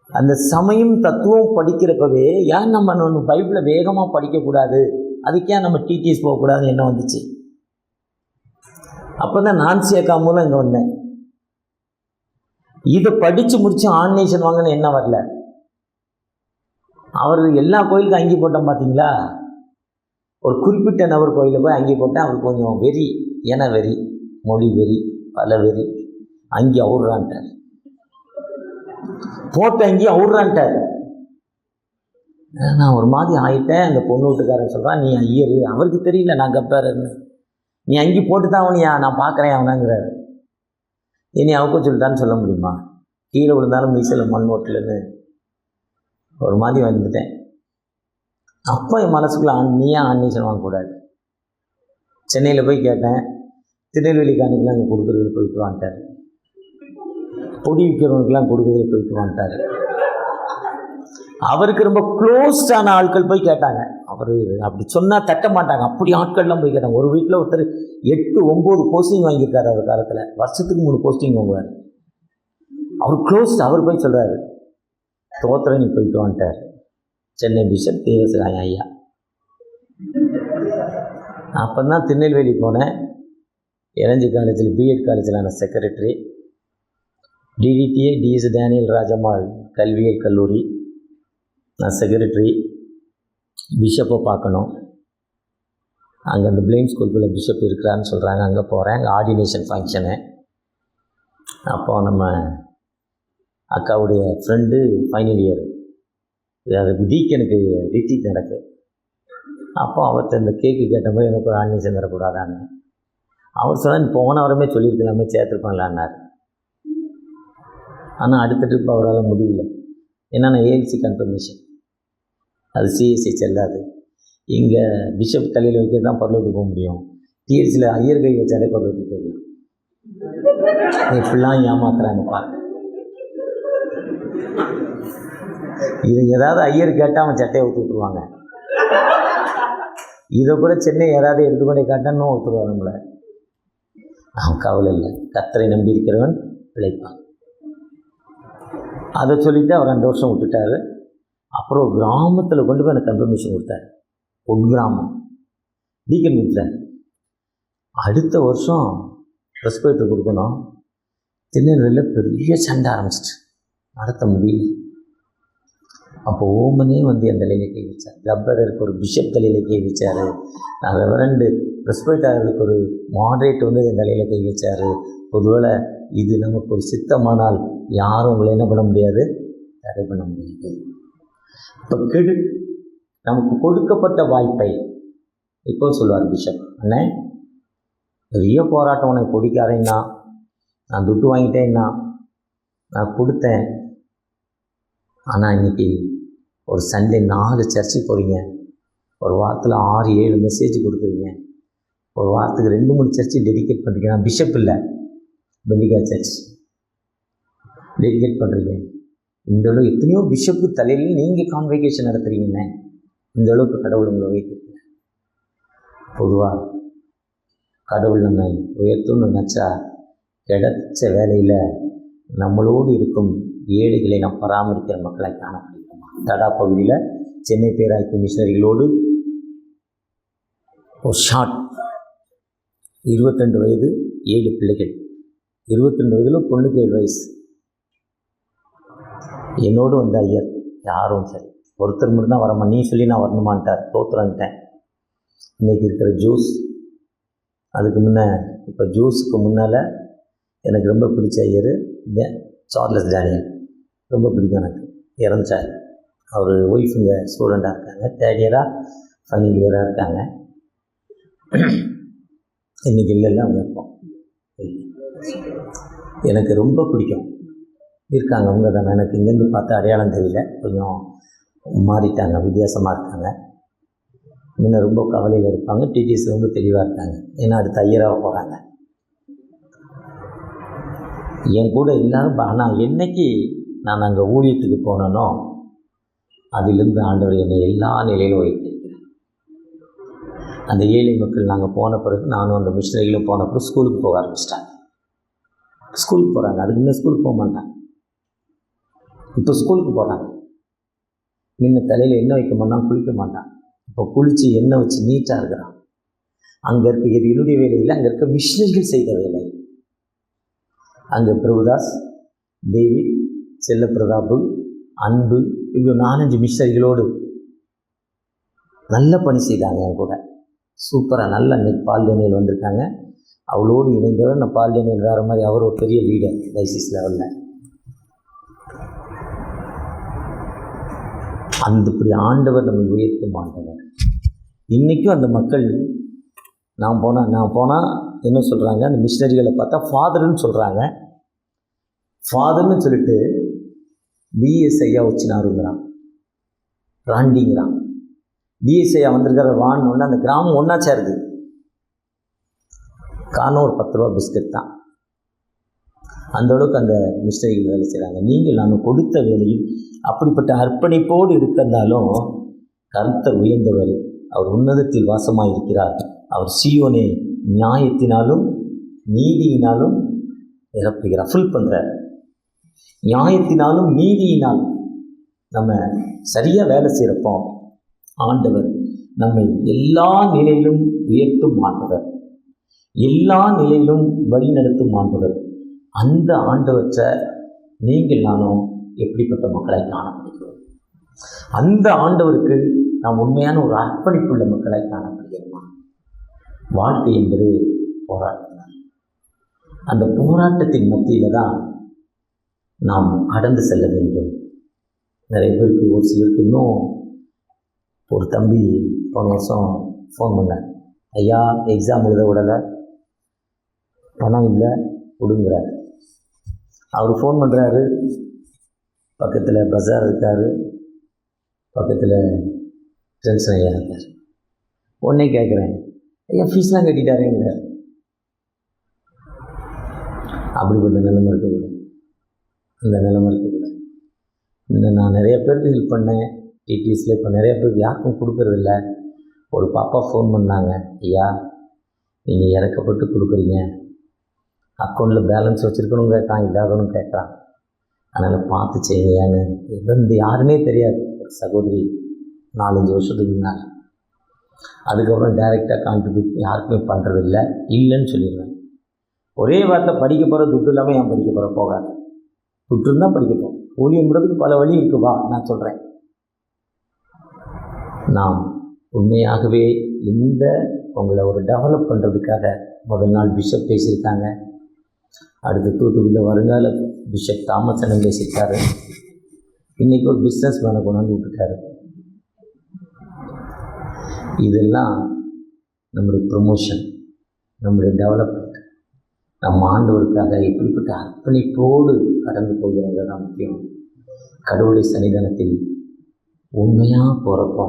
அந்த சமயம் தத்துவம் படிக்கிறப்பவே ஏன் நம்ம பைபிளை வேகமாக படிக்கக்கூடாது, அதுக்கே நம்ம டிடிஎஸ் போகக்கூடாதுன்னு என்ன வந்துச்சு. அப்போ தான் நான்சி அக்கா மூலம் இங்கே வந்தேன். இதை படித்து முடித்து ஆன்லேஷன் வாங்கன்னு என்ன வரல. அவர் எல்லா கோயிலுக்கும் அங்கி போட்டோம் பார்த்தீங்களா, ஒரு குறிப்பிட்ட நபர் கோயிலில் போய் அங்கி போட்டேன். அவர் கொஞ்சம் வெறி, என வெறி, மொழி வெறி, பல வெறி, அங்கி அவுட்றான்ட்டார், போட்ட அங்கி அவுட்றான்ட்டார். நான் ஒரு மாதிரி ஆகிட்டேன். அந்த பொண்ணு வீட்டுக்காரன் சொல்கிறான், நீ ஐயர், அவருக்கு தெரியல நான் கப்பாருன்னு, நீ அங்கி போட்டு தான் அவனையா நான் பார்க்குறேன் அவனாங்கிறாரு. இனி அவக்க சொல்லிட்டான்னு சொல்ல முடியுமா, கீழே விழுந்தாலும் மீசல் மண் ஓட்டலன்னு ஒரு மாதிரி வந்துட்டேன். அப்போ என் மனசுக்குள்ளே நீயா ஆன்மீஷன் வாங்கக்கூடாது. சென்னையில் போய் கேட்டேன், திருநெல்வேலி காணிக்கெலாம் அங்கே கொடுக்குறதுல போயிட்டு வாங்கிட்டார், பொடி விற்கிறவனுக்கெல்லாம் கொடுக்குறதுல போயிட்டு வாங்கிட்டார். அவருக்கு ரொம்ப க்ளோஸ்டான ஆட்கள் போய் கேட்டாங்க. அவர் அப்படி சொன்னால் தட்ட மாட்டாங்க, அப்படி ஆட்கள்லாம் போய் கேட்டாங்க. ஒரு வீட்டில் ஒருத்தர் 8-9 போஸ்டிங் வாங்கியிருக்காரு அவர் காலத்தில், வருஷத்துக்கு 3 போஸ்டிங் வாங்குவார். அவர் க்ளோஸ்ட். அவர் போய் சொல்கிறாரு, தோத்திரம் நீ போயிட்டு வந்துட்டார், சென்னை பிஷப் தேவசிராய ஐயா. அப்போ தான் திருநெல்வேலி போனேன். இளஞ்சி காலேஜில் பிஎட் காலேஜில் நான் secretary, TDTA TDS Daniel Rajammal கல்வியியல் கல்லூரி நான் செக்ரட்டரி. பிஷப்பை பார்க்கணும், அங்கே அந்த பிளைண்ட் ஸ்கூலுக்குள்ளே பிஷப் இருக்கிறான்னு சொல்கிறாங்க, அங்கே போகிறேன். அங்கே ஆர்டினேஷன் ஃபங்க்ஷனு. அப்போது நம்ம அக்காவுடைய ஃப்ரெண்டு ஃபைனல் இயர், அதுக்கு டீக்கனுக்கு ரிட்ரீட் நடக்குது. அப்போ அவர்கிட்ட இந்த கேக்கு கேட்ட மாதிரி எனக்கு ஒரு ஆர்டினேஷன் தரக்கூடாதான்னு அவர் சொன்னால் போன வாரமே சொல்லியிருக்கலாமே சேர்த்துருப்பாங்களான்னார். ஆனால் அடுத்த ட்ரிப் அவரால் முடியல. ஏன்னா நான் ஏஎல்சி கன்ஃபர்மேஷன், அது சிஎஸ்சி செல்லாது. இங்கே பிஷப் தலையில் வைக்கிறது தான் பரலோகத்துக்கு போக முடியும், டிஎல்சியில் ஐயர் கை வச்சாலே பரலோகத்துக்கு போயிடலாம். இப்படிலாம் ஏமாத்துறாங்கப்பா. இதை ஏதாவது ஐயர் கேட்டால் அவன் சட்டையை ஊற்றி விட்டுருவாங்க. இதை கூட சென்னை யாராவது எடுத்துக்கொண்டே காட்டான்னு ஒத்துருவாங்க நம்மளை. அவன் கவலை இல்லை, கர்த்தரை நம்பி இருக்கிறவன் பிழைப்பான். அதை சொல்லிவிட்டு அவர் 2 வருஷம் விட்டுட்டார். அப்புறம் கிராமத்தில் கொண்டு போய் எனக்கு கன்ஃபர்மேஷன் கொடுத்தார், கிராமம் டீக்கன் கொடுத்தார். அடுத்த வருஷம் ரெஸ்பெக்ட் கொடுக்கணும். திருநெல்வேலியில் பெரிய சண்டை ஆரம்பிச்சிட்டு நடத்த முடியல. அப்போ ஓமனே வந்து என் தலையில் கை வச்சார். கப்பருக்கு ஒரு பிஷப் தலையில் கை வச்சார். நான் ரெவரண்டு ரெஸ்பெக்டாருக்கு ஒரு மாடரேட் வந்து என் தலையில் கை வச்சார். பொதுவேளை இது நமக்கு ஒரு சித்தமானால் யாரும் உங்களை என்ன பண்ண முடியாது, தடை பண்ண முடியாது. இப்போ நமக்கு கொடுக்கப்பட்ட வாய்ப்பை இப்போ சொல்லுவார் பிஷப், அண்ணே பெரிய போராட்டம் உனக்கு பிடிக்காரேன்னா, நான் துட்டு வாங்கிட்டேன்னா, நான் கொடுத்தேன். ஆனால் இன்றைக்கி ஒரு சண்டே 4 சர்ச்சுக்கு போகிறீங்க, ஒரு வாரத்தில் 6-7 மெசேஜ் கொடுக்குறீங்க, ஒரு வாரத்துக்கு 2-3 சர்ச்சு டெடிகேட் பண்ணுறீங்க. நான் பிஷப் இல்லை, பெண்டிகா சர்ச் டெடிகேட் பண்ணுறீங்க. இந்த அளவு எத்தனையோ பிஷப்பு தலையில் நீங்கள் கான்வெகேஷன் நடத்துகிறீங்கண்ணே. இந்த அளவுக்கு கடவுள் உங்களை வைத்திருக்க. பொதுவாக கடவுள் நம்மை உயர்த்தும்னு நினச்சா கிடைச்ச வேலையில் நம்மளோடு இருக்கும் ஏழைகளை நாம் பராமரிக்கிற மக்களை காண முடியுமா? தடா பகுதியில் சென்னை பேராய்ப்பு மிஷனரிகளோடு ஒரு ஷார்ட் 22 வயது 7 பிள்ளைகள், 22 வயதில் பொண்ணுக்கு 7 வயசு. என்னோடு வந்த ஐயர் யாரும் சரி, ஒருத்தர் மட்டும் தான் வரமா, நீ சொல்லி நான் வரணுமான்ட்டார். தோத்துறன்ட்டேன். இன்றைக்கி இருக்கிற ஜூஸ், அதுக்கு முன்னே இப்போ ஜூஸுக்கு முன்னால் எனக்கு ரொம்ப பிடிச்ச ஐயர் சார்லஸ் டேனியல், ரொம்ப பிடிக்கும் எனக்கு. இறந்துச்சார். அவர் ஒய்ஃபுங்க ஸ்டூடெண்ட்டாக இருக்காங்க, 3rd இயராக ஃபைனல் இயராக இருக்காங்க. இன்றைக்கி இல்லைல்ல அவங்க இருப்போம். எனக்கு ரொம்ப பிடிக்கும் இருக்காங்க அவங்க தானே. எனக்கு இங்கேருந்து பார்த்து அடையாளம் தெரியல, கொஞ்சம் மாறிட்டாங்க, வித்தியாசமாக இருக்காங்க. முன்ன ரொம்ப கவலையில் இருப்பாங்க. டிடிஎஸ் ரொம்ப தெளிவாக இருக்காங்க. ஏன்னா அடுத்த ஐயராக போகிறாங்க. என் கூட இல்லாமல், ஆனால் என்னைக்கு நான் அங்கே ஊழியத்துக்கு போனேனோ அதிலிருந்து ஆண்டவர் என்னை எல்லா நிலையிலும் வைத்திருக்கிறேன். அந்த ஏழை மக்கள் நாங்கள் போன பிறகு, நானும் அந்த மிஷனரிகளும் போன பிறகு ஸ்கூலுக்கு போக ஆரம்பிச்சிட்டாங்க. ஸ்கூலுக்கு போகிறாங்க. அதுக்கு முன்னே ஸ்கூலுக்கு போக மாட்டாங்க, இப்போ ஸ்கூலுக்கு போகிறாங்க. முன்ன தலையில் எண்ணெய் வைக்க மாட்டான், குளிக்க மாட்டான். இப்போ குளித்து எண்ணெய் வச்சு நீட்டாக இருக்கிறான். அங்கே இருக்க இது என்னுடைய வேலையில், அங்கே இருக்க மிஷனரிகள் செய்த வேலை. அங்கே பிரபுதாஸ், டேவிட், செல்லப்பிரதாபு, அன்பு, இவ்வளோ 4-5 மிஷனரிகளோடு நல்ல பணி செய்தாங்க. என் கூட சூப்பராக நல்ல அன்னைக்கு பால் டேனியல் வந்திருக்காங்க. அவளோடு இணைந்தவர் நான் பால் டேனியல் வேறு மாதிரி, அவர் ஒரு பெரிய லீடர் டைசிஸ் லெவலில். அந்த இப்படி ஆண்டவர் நம்மை உயர்த்தும் ஆண்டவர். இன்றைக்கும் அந்த மக்கள், நான் போனால் என்ன சொல்கிறாங்க, அந்த மிஷனரிகளை பார்த்தா ஃபாதர்னு சொல்கிறாங்க. ஃபாதர்னு சொல்லிட்டு பிஎஸ் ஐயா வச்சுனாருங்கிறான், ராண்டிங்கிறான். பிஎஸ் ஐயா வந்திருக்கிற வான்னு ஒன்று அந்த கிராமம் ஒன்றா சேருது. காரணம் ஒரு 10 ரூபா பிஸ்கட் தான். அந்தளவுக்கு அந்த மிஷனரிகள் வேலை செய்கிறாங்க. நீங்கள் நான் கொடுத்த வேலையும் அப்படிப்பட்ட அர்ப்பணிப்போடு இருக்கிறதாலும் கர்த்தர் உயர்ந்தவர், அவர் உன்னதத்தில் வாசமாக இருக்கிறார். அவர் சீயோனை நியாயத்தினாலும் நீதியினாலும் நிரப்புகிறார், ஃபுல் பண்ணுறார். நியாயத்தினாலும் நீதியினால் நம்ம சரியாக வேலை செய்கிறப்போ ஆண்டவர் நம்மை எல்லா நிலையிலும் உயர்த்தும் ஆண்டவர், எல்லா நிலையிலும் வழிநடத்தும் ஆண்டவர். அந்த ஆண்டவற்றை நீங்கள் நானும் எப்படிப்பட்ட மக்களை காண முடியும்? அந்த ஆண்டவருக்கு நாம் உண்மையான ஒரு அர்ப்பணிப்புள்ள மக்களை காண முடியுமா? வாழ்க்கை என்பது போராட்டம் தான். அந்த போராட்டத்தின் மத்தியில் தான் நாம் கடந்து செல்ல வேண்டும். நிறைய பேருக்கு, ஒரு சிலருக்கு இன்னும், ஒரு தம்பி போன வருஷம் ஃபோன் பண்ணேன், ஐயா எக்ஸாம் எழுத விடலை, பணம் இல்லை கொடுங்கிறார். அவர் ஃபோன் பண்ணுறாரு, பக்கத்தில் பஜார் இருக்கார், பக்கத்தில் டென்ஷன் ஐயா இருக்கார். உடனே கேட்குறேன், ஐயா ஃபீஸ்லாம் கட்டிட்டாரேங்கிற. அப்படிப்பட்ட நிலைமை இருக்கக்கூடாது, அந்த நிலைமை இருக்கக்கூடாது. இன்னும் நான் நிறைய பேருக்கு ஹெல்ப் பண்ணேன் டிடிஎஸில். இப்போ நிறைய பேருக்கு யாருக்கும் கொடுக்கறதில்ல. ஒரு பாப்பா ஃபோன் பண்ணாங்க, ஐயா நீங்கள் இறக்கப்பட்டு கொடுக்குறீங்க, அக்கௌண்ட்டில் பேலன்ஸ் வச்சுருக்கணும் கேட்டான், இல்லாதவனும் கேட்டான், அதனால் பார்த்து செய்யுங்கன்னு. எந்த யாருன்னே தெரியாது, ஒரு சகோதரி 4-5 வருஷத்துக்கு முன்னால். அதுக்கப்புறம் டைரெக்டாக கான்ட்ரிபியூட் யாருக்குமே பண்ணுறதில்ல, இல்லைன்னு சொல்லிடுவேன். ஒரே வார்த்தை, படிக்க போகிற துட்டு இல்லாமல் ஏன் படிக்க போகிற, போகாது. துட்டு இருந்தால் படிக்கப்போம். ஊழியங்கிறதுக்கு பல வழி இருக்குவா, நான் சொல்கிறேன். நாம் உண்மையாகவே இந்த உங்களை ஒரு டெவலப் பண்ணுறதுக்காக முதல் நாள் பிஷப் பேசியிருக்காங்க. அடுத்து தூத்துக்குடியில் வருங்கால பிஷப் தாமஸ் அண்ணன் பேசியிருக்காரு. இன்றைக்கி ஒரு பிஸ்னஸ் மேனை கொண்டு வந்து விட்டுட்டாரு. இதெல்லாம் நம்முடைய ப்ரொமோஷன், நம்முடைய டெவலப்மெண்ட். நம்ம ஆண்டவருக்காக எப்படிப்பட்ட அர்ப்பணிப்போடு கடந்து போகிறோங்கிறது தான் முக்கியம். கடவுளுடைய சன்னிதானத்தில் உண்மையாக போகிறப்போ,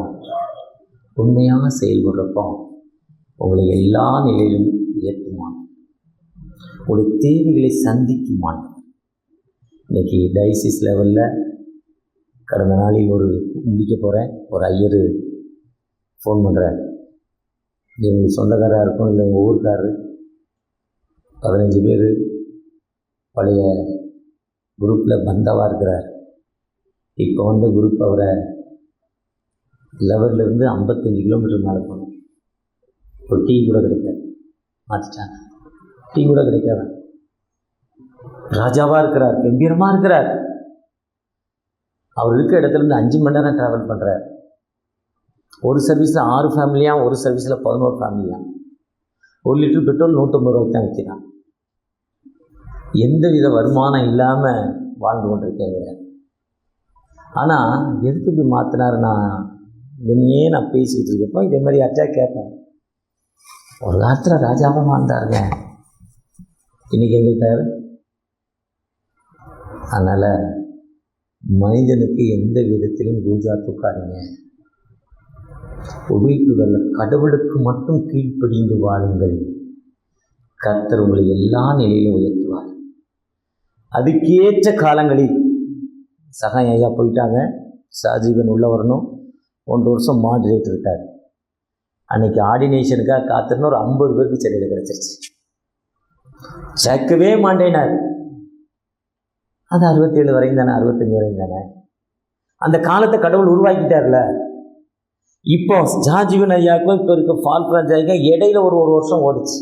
உண்மையாக செயல்படுறப்போ உங்களை எல்லா நிலையிலும் உயர்த்துமான், உங்களுடைய தேவைகளை சந்திக்குமான். இன்றைக்கி டயசிஸ் லெவலில் கடந்த நாளில் ஒரு முடிக்க போகிறேன். ஒரு ஐயர் ஃபோன் பண்ணுறார். இவங்களுக்கு சொந்தக்காராக இருக்கும், இல்லை உங்கள் ஊருக்காரரு. 15 பேர் பழைய குரூப்பில் பந்தாவாக இருக்கிறார். இப்போ வந்த குரூப் அவரை லெவல்லேருந்து 55 கிலோமீட்டர் மேலே போகணும். ஒரு டீ கூட கிடைக்காது, மாற்றிட்டாங்க. டீ கூட கிடைக்காத ராஜாவாக இருக்கிறார், கம்பீரமாக இருக்கிறார். அவர் இருக்கிற இடத்துலேருந்து 5 மணி நேரம் ட்ராவல் பண்ணுறார். ஒரு சர்வீஸில் 6 ஃபேமிலியாக, ஒரு சர்வீஸில் 11 ஃபேமிலியாக. 1 லிட்டர் பெட்ரோல் 150 ரூபாய்க்கு தான் விற்கிறான். எந்த வித வருமானம் இல்லாமல் வாழ்ந்து கொண்டிருக்கேங்கிறார். ஆனால் எதுக்கு இப்படி மாற்றினாருன்னா, என்னையே நான் பேசிக்கிட்டு இருக்கப்போ இதே மாதிரி யார்ட்டா கேட்பேன். ஒரு காலத்தில் ராஜாவாக வாழ்ந்தாருங்க, இன்றைக்கி எங்கிட்டார். அதனால் மனிதனுக்கு எந்த விதத்திலும் பூஜா தூக்காதீங்க. உபயோகிப்புகள் கடவுளுக்கு மட்டும் கீழ்ப்படிந்து வாழுங்கள். கர்த்தர் உங்களை எல்லா நிலையிலும் உயர்த்துவார். அதுக்கேற்ற காலங்களில் சகாயம் ஐயா போயிட்டாங்க, சாஜீவன் உள்ள வரணும். 1 வருஷம் மாடரேட் இருக்கார். அன்றைக்கி ஆர்டினேஷனுக்காக காத்திருந்தா ஒரு 50 பேருக்கு சென்னையில் கிடச்சிருச்சு. சேர்க்கவே மாட்டேனார். அது 67 வரையும் தானே, 65 வரையும் தானே. அந்த காலத்தை கடவுள் உருவாக்கிட்டார்ல. இப்போ ஜாஜீவன் ஐயாவுக்கும் இப்போ இருக்க ஃபால்ராஜ் ஐயாவுக்கும் இடையில ஒரு வருஷம் ஓடிச்சு.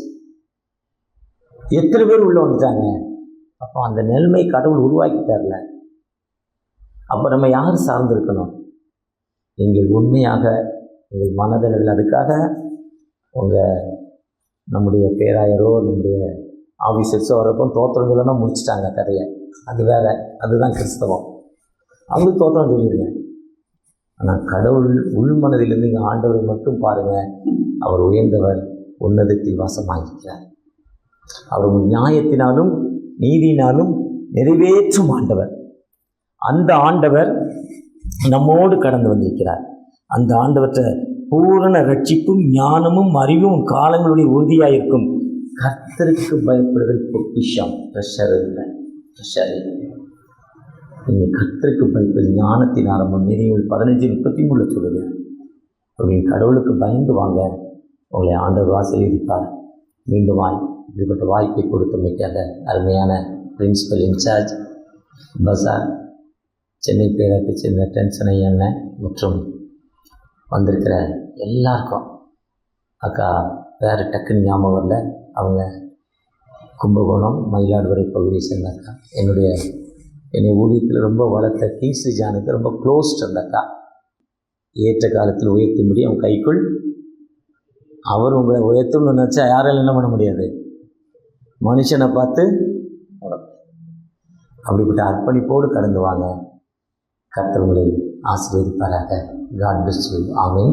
எத்தனை பேர் உள்ளே வந்துட்டாங்க. அப்போ அந்த நிலைமை கடவுள் உருவாக்கிட்டார்ல. அப்போ நம்ம யார் சார்ந்திருக்கணும்? நீங்கள் உண்மையாக உங்கள் மனதளவில். அதுக்காக நம்முடைய பேராயரோ நம்முடைய ஆஃபீஸர்ஸோ வரப்போ தோத்திரங்களோன்னா முடிச்சிட்டாங்க கதையை. அது வேறு, அதுதான் கிறிஸ்தவம். அவங்களுக்கு தோத்திரம் சொல்லிடுங்க. ஆனால் கடவுள் உள்மனதிலிருந்து இங்கே ஆண்டவரை மட்டும் பாருங்கள். அவர் உயர்ந்தவர், உன்னதத்தில் வாசமாயிருக்கிறார். அவர் நியாயத்தினாலும் நீதியினாலும் நிறைவேற்றும் ஆண்டவர். அந்த ஆண்டவர் நம்மோடு கடந்து வந்திருக்கிறார். அந்த ஆண்டவற்றை பூரண ரட்சிப்பும் ஞானமும் அறிவும் காலங்களுடைய உறுதியாக இருக்கும். கர்த்தருக்கு பயப்படுதல் பொக்கிஷம். ட்ரெஷர் இல்லை, ட்ரெஷர் இல்லை. நீங்கள் கர்த்தருக்கு பயப்படுது ஞானத்தின் ஆரம்பம். நிறைவு 15:33 சொல்லுது. நீங்கள் கடவுளுக்கு பயந்து வாங்க, உங்களை ஆண்டவர் ஆசீர்வதிப்பார். மீண்டும் இப்படிப்பட்ட வாய்ப்பை கொடுத்தமைக்காக அருமையான பிரின்சிபல் இன்சார்ஜ் பசார், சென்னை பேரத்தை சேர்ந்த டென்ஷன் ஐயண்ணன் மற்றும் வந்திருக்கிற எல்லாருக்கும், அக்கா வேறு டக்குன்னு ஞாபகம் வரல, அவங்க கும்பகோணம் மயிலாடுதுறை பகுதியை சேர்ந்த அக்கா. என்னை ஊழியத்தில் ரொம்ப வளர்த்த கிங்ஸ்லி ஜானுக்கு ரொம்ப க்ளோஸ்ட் அந்த அக்கா. ஏற்ற காலத்தில் உயர்த்தும்படி அவன் கைக்குள் அவர் உங்களை உயர்த்தணும்னு நினச்சா யாராலும் என்ன பண்ண முடியாது. மனுஷனை பார்த்து அப்படிப்பட்ட அர்ப்பணிப்போடு கடந்து வாங்க. கர்த்தர் உங்களை ஆசீர்வதிப்பாராக. God bless you. ஆமென்.